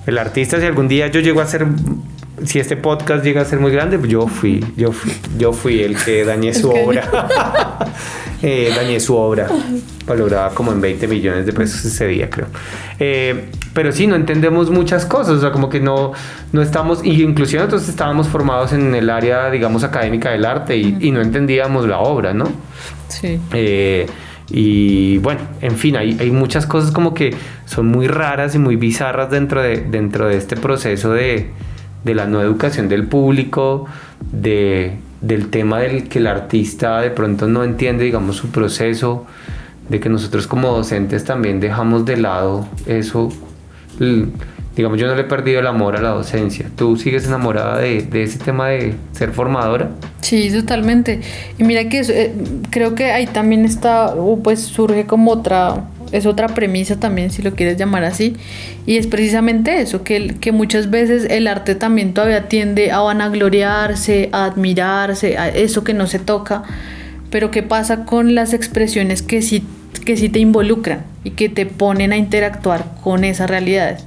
A: el artista, si algún día yo llego a ser, si este podcast llega a ser muy grande, yo fui el que dañé su obra. Dañé su obra, valorada como en 20 millones de pesos ese día, creo. Pero sí, no entendemos muchas cosas, o sea, como que no estamos, y inclusive nosotros estábamos formados en el área, digamos, académica del arte, y no entendíamos la obra, ¿no?
B: Sí.
A: Y bueno, en fin, hay muchas cosas como que son muy raras y muy bizarras dentro de este proceso de la no educación del público, del tema del que el artista de pronto no entiende, digamos, su proceso, de que nosotros como docentes también dejamos de lado eso. Digamos, yo no le he perdido el amor a la docencia. ¿Tú sigues enamorada de ese tema de ser formadora?
B: Sí, totalmente. Y mira que eso, creo que ahí también está, pues surge como otra premisa también, si lo quieres llamar así, y es precisamente eso, que muchas veces el arte también todavía tiende a vanagloriarse, a admirarse, a eso que no se toca, pero ¿qué pasa con las expresiones que sí te involucran y que te ponen a interactuar con esas realidades?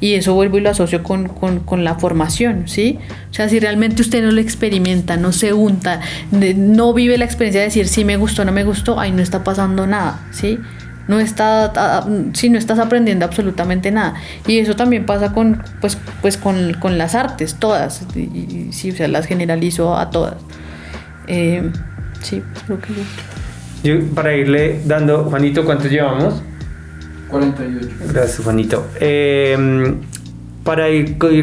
B: Y eso vuelvo y lo asocio con la formación, ¿sí? O sea, si realmente usted no lo experimenta, no se unta, no vive la experiencia de decir si me gustó o no me gustó, ahí no está pasando nada, ¿sí? No estás aprendiendo absolutamente nada. Y eso también pasa con las artes, todas, y sí, o sea, las generalizo a todas. Sí, creo que
A: Para irle dando, Juanito, ¿cuánto llevamos?
C: 48.
A: Gracias, Juanito. Para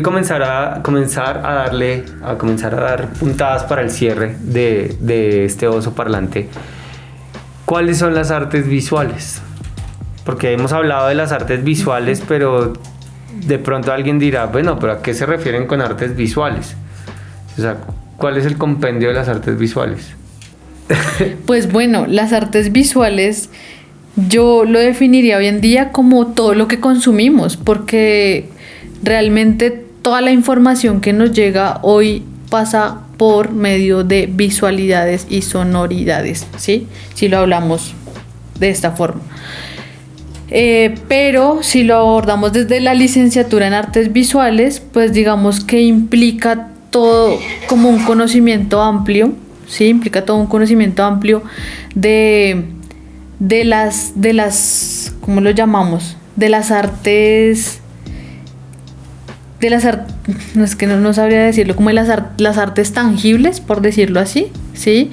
A: comenzar a dar puntadas para el cierre de este oso parlante, ¿cuáles son las artes visuales? Porque hemos hablado de las artes visuales, pero de pronto alguien dirá, bueno, ¿pero a qué se refieren con artes visuales? O sea, ¿cuál es el compendio de las artes visuales?
B: Pues bueno, las artes visuales yo lo definiría hoy en día como todo lo que consumimos, porque realmente toda la información que nos llega hoy pasa por medio de visualidades y sonoridades, ¿sí? Si lo hablamos de esta forma. Pero si lo abordamos desde la licenciatura en artes visuales, pues digamos que implica todo como un conocimiento amplio, ¿sí? Implica todo un conocimiento amplio de las ¿cómo lo llamamos? De las artes, no es que no sabría decirlo, como de las artes tangibles, por decirlo así, ¿sí?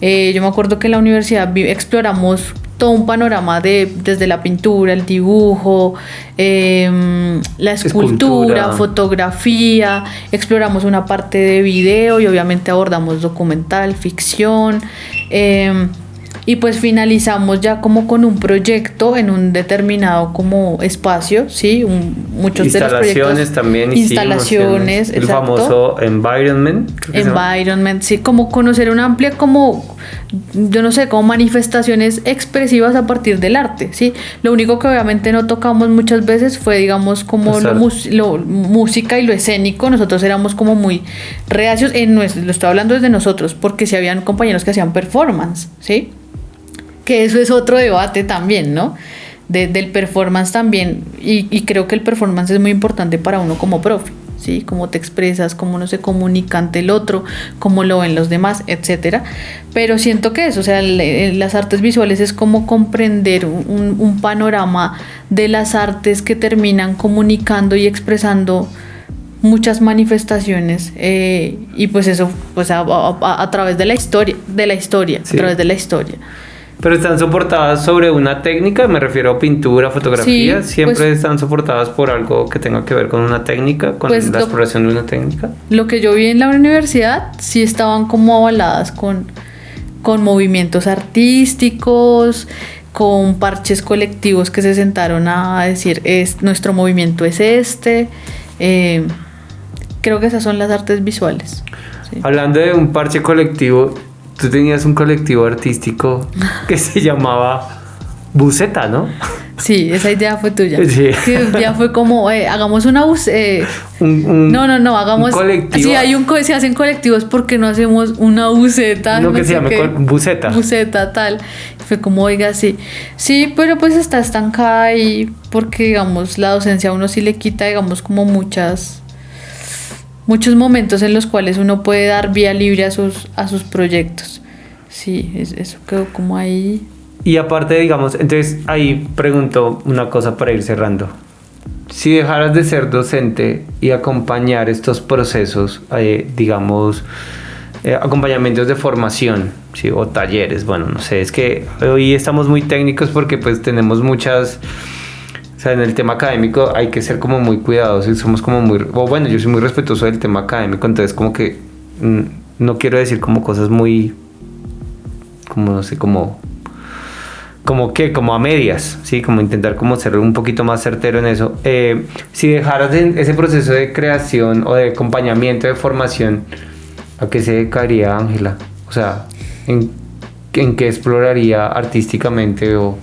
B: Yo me acuerdo que en la universidad exploramos todo un panorama desde la pintura, el dibujo, la escultura, fotografía, exploramos una parte de video y obviamente abordamos documental, ficción, y pues finalizamos ya como con un proyecto en un determinado como espacio, ¿sí? Muchos de los proyectos.
A: También
B: instalaciones,
A: el
B: exacto.
A: famoso environment.
B: Environment, sí, como conocer una amplia como, yo no sé, como manifestaciones expresivas a partir del arte, ¿sí? Lo único que obviamente no tocamos muchas veces fue, digamos, como lo música y lo escénico. Nosotros éramos como muy reacios, lo estoy hablando desde nosotros, porque si habían compañeros que hacían performance, ¿sí? Que eso es otro debate también, ¿no? Del performance también, y creo que el performance es muy importante para uno como profe, ¿sí? Cómo te expresas, cómo uno se comunica ante el otro, cómo lo ven los demás, etcétera. Pero siento que eso, o sea, las artes visuales es como comprender un panorama de las artes que terminan comunicando y expresando muchas manifestaciones, y pues eso, pues a través de la historia, sí. A través de la historia.
A: Pero están soportadas sobre una técnica, me refiero a pintura, fotografía,
B: sí,
A: siempre
B: pues,
A: están soportadas por algo que tenga que ver con una técnica, con
B: pues
A: la exploración de una técnica.
B: Lo que yo vi en la universidad sí estaban como avaladas con con movimientos artísticos, con parches colectivos que se sentaron a decir, nuestro movimiento es este. Creo que esas son las artes visuales. Sí.
A: Hablando de un parche colectivo, tú tenías un colectivo artístico que se llamaba Buceta, ¿no?
B: Sí, esa idea fue tuya.
A: Sí.
B: Que ya fue como, hagamos una buceta. No, hagamos.
A: Colectivo.
B: Si se hacen colectivos, ¿por qué no hacemos una buceta?
A: No, que se llame Buceta.
B: Buceta, tal. Fue como, oiga, sí. Sí, pero pues está estancada ahí, porque, digamos, la docencia a uno sí le quita, digamos, como muchos momentos en los cuales uno puede dar vía libre a sus proyectos. Sí, eso quedó como ahí.
A: Y aparte, digamos, entonces ahí pregunto una cosa para ir cerrando. Si dejaras de ser docente y acompañar estos procesos, digamos, acompañamientos de formación, ¿sí? O talleres, bueno, no sé, es que hoy estamos muy técnicos porque pues tenemos muchas... O sea, en el tema académico hay que ser como muy cuidadosos y somos como muy... O bueno, yo soy muy respetuoso del tema académico, entonces como que no quiero decir como cosas muy... Como no sé, como a medias, ¿sí? Como intentar como ser un poquito más certero en eso. Si dejaras ese proceso de creación o de acompañamiento, de formación, ¿a qué se dedicaría Ángela? O sea, ¿en qué exploraría artísticamente o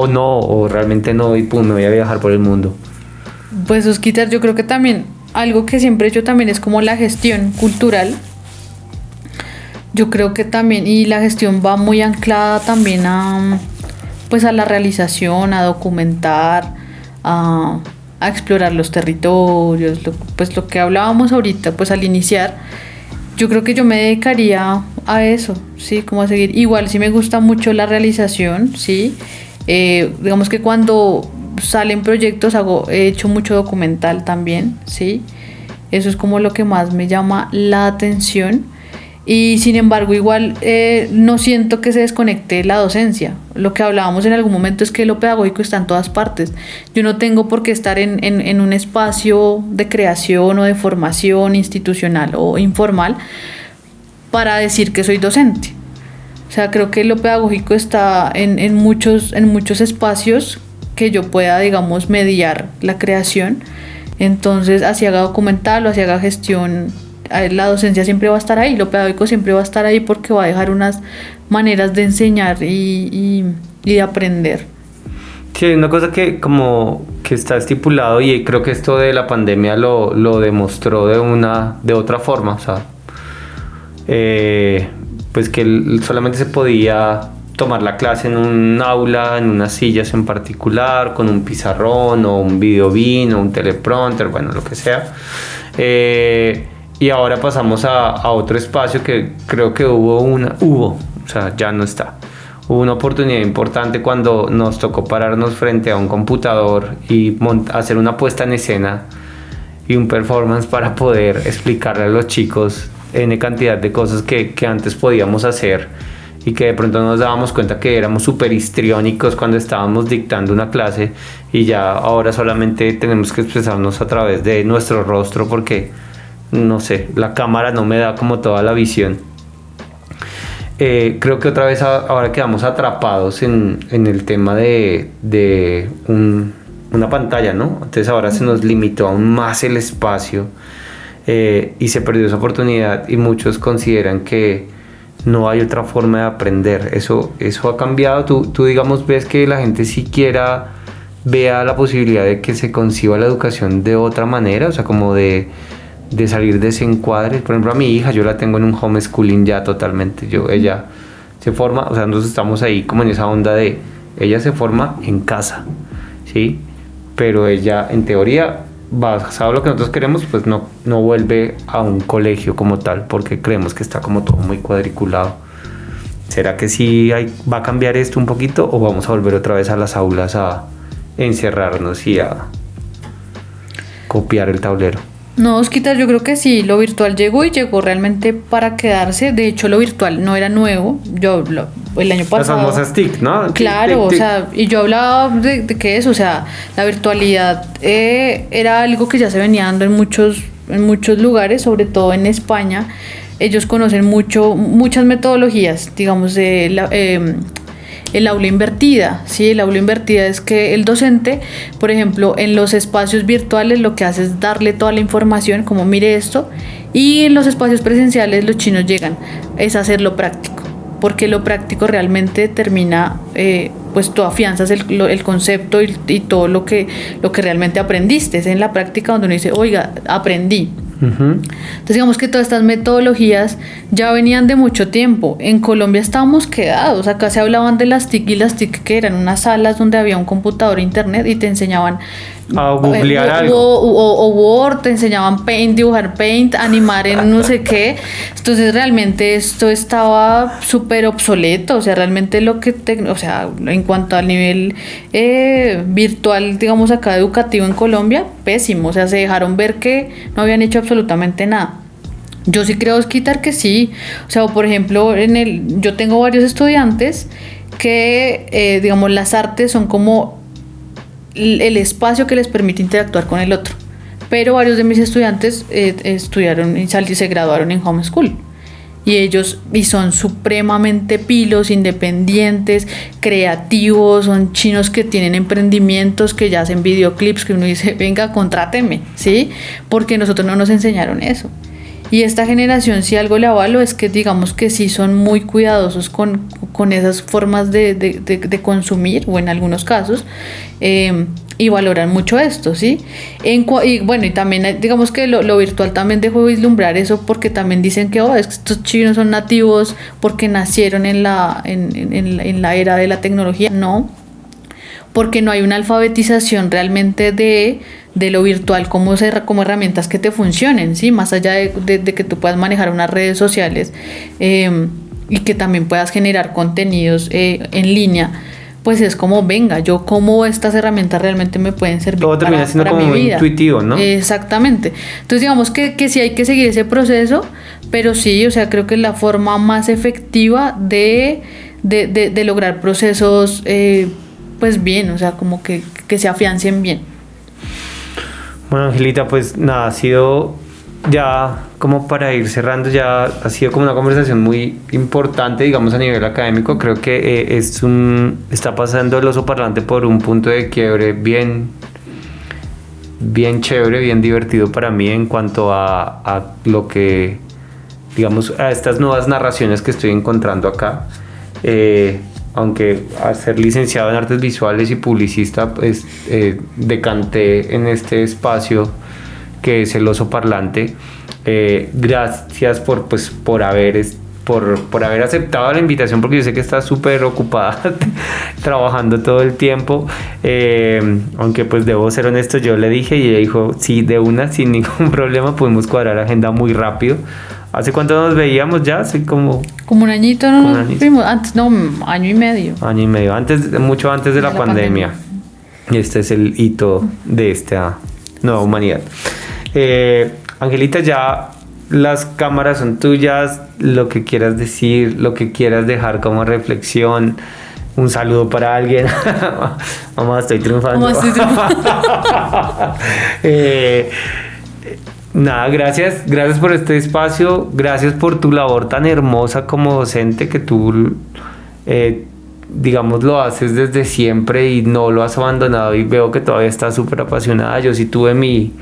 A: no, o realmente no, y pum, me voy a viajar por el mundo?
B: Pues Osquitar, yo creo que también algo que siempre he hecho también es como la gestión cultural. Yo creo que también, y la gestión va muy anclada también a la realización, a documentar, a explorar los territorios, lo que hablábamos ahorita, pues al iniciar. Yo creo que yo me dedicaría a eso, sí, como a seguir. Igual sí me gusta mucho la realización, sí. Digamos que cuando salen proyectos he hecho mucho documental también, sí. Eso es como lo que más me llama la atención. Y sin embargo, igual no siento que se desconecte la docencia. Lo que hablábamos en algún momento es que lo pedagógico está en todas partes. Yo no tengo por qué estar en un espacio de creación o de formación institucional o informal para decir que soy docente. O sea, creo que lo pedagógico está en muchos espacios que yo pueda, digamos, mediar la creación. Entonces, así haga documental o así haga gestión, la docencia siempre va a estar ahí, lo pedagógico siempre va a estar ahí porque va a dejar unas maneras de enseñar y de aprender.
A: Sí, una cosa que como que está estipulado, y creo que esto de la pandemia lo demostró de otra forma, o sea, pues que solamente se podía tomar la clase en un aula, en unas sillas en particular, con un pizarrón o un videobeam o un teleprompter, bueno, lo que sea. Y ahora pasamos a otro espacio que creo que o sea, ya no está. Hubo una oportunidad importante cuando nos tocó pararnos frente a un computador y hacer una puesta en escena y un performance para poder explicarle a los chicos N cantidad de cosas que antes podíamos hacer y que de pronto nos dábamos cuenta que éramos súper histriónicos cuando estábamos dictando una clase, y ya ahora solamente tenemos que expresarnos a través de nuestro rostro porque, no sé, la cámara no me da como toda la visión. Creo que otra vez ahora quedamos atrapados en el tema de una pantalla, ¿no? Entonces ahora se nos limitó aún más el espacio y se perdió esa oportunidad, y muchos consideran que no hay otra forma de aprender. Eso ha cambiado. Tú digamos, ves que la gente siquiera vea la posibilidad de que se conciba la educación de otra manera, o sea, como de salir de ese encuadre. Por ejemplo, a mi hija yo la tengo en un homeschooling ya totalmente. Ella se forma, o sea, nosotros estamos ahí como en esa onda de ella se forma en casa, ¿sí? Pero ella, en teoría, basado en lo que nosotros queremos, pues no vuelve a un colegio como tal, porque creemos que está como todo muy cuadriculado. ¿Será que sí va a cambiar esto un poquito, o vamos a volver otra vez a las aulas a encerrarnos y a copiar el tablero?
B: No, Osquitar, yo creo que sí, lo virtual llegó realmente para quedarse. De hecho, lo virtual no era nuevo. El año pasado...
A: Las famosas TIC, ¿no?
B: Claro,
A: TIC.
B: o sea, y yo hablaba de que eso, o sea, la virtualidad era algo que ya se venía dando en muchos lugares, sobre todo en España, ellos conocen muchas metodologías, digamos, el aula invertida, ¿sí? El aula invertida es que el docente, por ejemplo, en los espacios virtuales lo que hace es darle toda la información, como mire esto, y en los espacios presenciales los chinos llegan, es hacerlo práctico, porque lo práctico realmente termina, pues tú afianzas el concepto y todo lo que realmente aprendiste, es en la práctica donde uno dice, oiga, aprendí. Entonces digamos que todas estas metodologías ya venían de mucho tiempo. En Colombia estábamos quedados, acá se hablaban de las TIC y las TIC, que eran unas salas donde había un computador e internet y te enseñaban
A: a googlear algo.
B: O Word, te enseñaban Paint, dibujar Paint, animar en no sé qué. Entonces realmente esto estaba súper obsoleto, o sea, realmente o sea, en cuanto al nivel virtual, digamos acá educativo en Colombia, pésimo, o sea, se dejaron ver que no habían hecho absolutamente nada. Yo sí creo, Osquitar, que sí, o sea, por ejemplo, yo tengo varios estudiantes que, digamos, las artes son como el espacio que les permite interactuar con el otro, pero varios de mis estudiantes estudiaron y se graduaron en homeschool y son supremamente pilos, independientes, creativos, son chinos que tienen emprendimientos, que ya hacen videoclips, que uno dice, venga, contráteme, ¿sí? Porque nosotros no nos enseñaron eso. Y esta generación, si algo le avalo, es que digamos que sí son muy cuidadosos con esas formas de consumir, o en algunos casos, y valoran mucho esto, ¿sí? Y bueno, y también digamos que lo virtual también dejó de vislumbrar eso, porque también dicen que es que estos chinos son nativos porque nacieron en la era de la tecnología. No, porque no hay una alfabetización realmente de lo virtual como herramientas que te funcionen, ¿sí? Más allá de que tú puedas manejar unas redes sociales y que también puedas generar contenidos en línea, pues es como, venga, yo cómo estas herramientas realmente me pueden servir
A: todo termina siendo como muy intuitivo, ¿no?
B: Exactamente. Entonces digamos que sí hay que seguir ese proceso, pero sí, o sea, creo que es la forma más efectiva de lograr procesos pues bien, o sea, como que se afiancen bien.
A: Bueno, Angelita, pues nada, ha sido ya como para ir cerrando, ya ha sido como una conversación muy importante, digamos, a nivel académico. Creo que está pasando el oso parlante por un punto de quiebre bien chévere, bien divertido para mí en cuanto a lo que, digamos, a estas nuevas narraciones que estoy encontrando acá. Aunque al ser licenciado en artes visuales y publicista, pues decanté en este espacio que es el oso parlante. Gracias por haber aceptado la invitación, porque yo sé que estás súper ocupada trabajando todo el tiempo, aunque pues debo ser honesto, yo le dije y ella dijo sí, de una, sin ningún problema, pudimos cuadrar agenda muy rápido. ¿Hace cuánto nos veíamos ya? Hace como
B: un añito, ¿no? Nos vimos antes, no, año y medio.
A: Año y medio, mucho antes de la pandemia. Y este es el hito de esta nueva humanidad. Angelita, ya las cámaras son tuyas, lo que quieras decir, lo que quieras dejar como reflexión, un saludo para alguien. Mamá, estoy triunfando. Nada, gracias por este espacio, gracias por tu labor tan hermosa como docente, que tú, digamos, lo haces desde siempre y no lo has abandonado, y veo que todavía estás súper apasionada. Yo sí tuve mi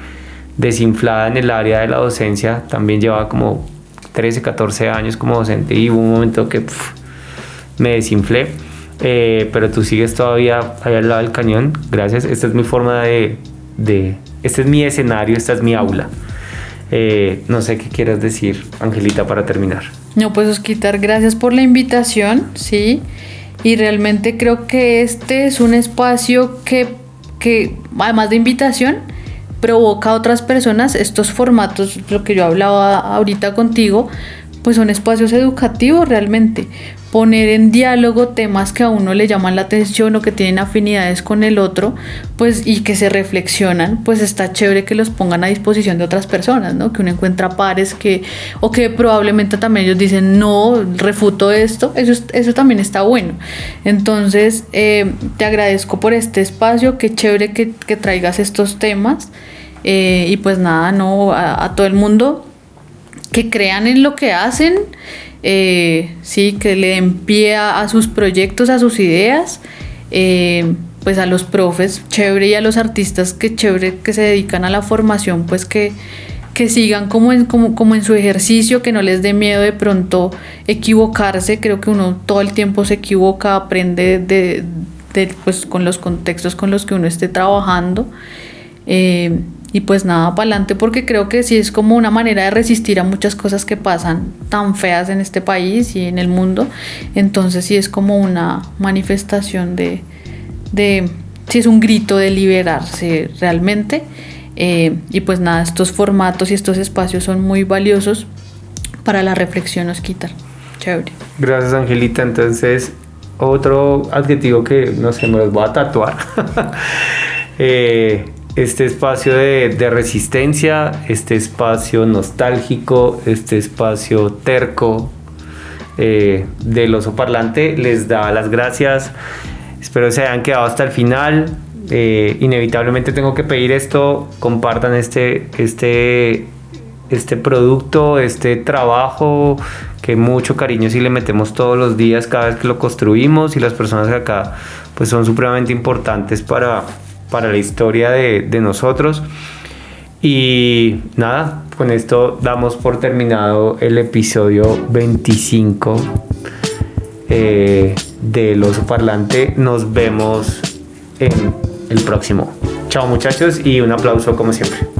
A: desinflada en el área de la docencia, también llevaba como 13, 14 años como docente y hubo un momento que me desinflé, pero tú sigues todavía ahí al lado del cañón. Gracias, esta es mi forma este es mi escenario, esta es mi aula. No sé qué quieras decir, Angelita, para terminar.
B: No, pues Osquitar, gracias por la invitación, sí, y realmente creo que este es un espacio que además de invitación, provoca a otras personas. Estos formatos, lo que yo hablaba ahorita contigo, pues son espacios educativos realmente. Poner en diálogo temas que a uno le llaman la atención o que tienen afinidades con el otro, pues, y que se reflexionan, pues está chévere que los pongan a disposición de otras personas, ¿no? Que uno encuentra pares o que probablemente también ellos dicen, no, refuto esto, eso también está bueno. Entonces, te agradezco por este espacio, qué chévere que traigas estos temas, y pues nada, no, a todo el mundo, que crean en lo que hacen, sí, que le den pie a sus proyectos, a sus ideas, pues a los profes, chévere, y a los artistas, que chévere, que se dedican a la formación, pues que sigan como en su ejercicio, que no les dé miedo de pronto equivocarse. Creo que uno todo el tiempo se equivoca, aprende pues con los contextos con los que uno esté trabajando, y pues nada, para adelante, porque creo que sí es como una manera de resistir a muchas cosas que pasan tan feas en este país y en el mundo. Entonces sí es como una manifestación sí es un grito de liberarse realmente. Y pues nada, estos formatos y estos espacios son muy valiosos para la reflexión, Osquitar. Chévere.
A: Gracias, Angelita. Entonces, otro adjetivo que no sé, me los voy a tatuar. Este espacio de resistencia, este espacio nostálgico, este espacio terco del oso parlante, les da las gracias. Espero se hayan quedado hasta el final. Inevitablemente tengo que pedir esto: compartan este producto, este trabajo, que mucho cariño sí le metemos todos los días cada vez que lo construimos, y las personas de acá pues son supremamente importantes para la historia de nosotros. Y nada, con esto damos por terminado el episodio 25 del oso parlante. Nos vemos en el próximo. Chao, muchachos, y un aplauso como siempre.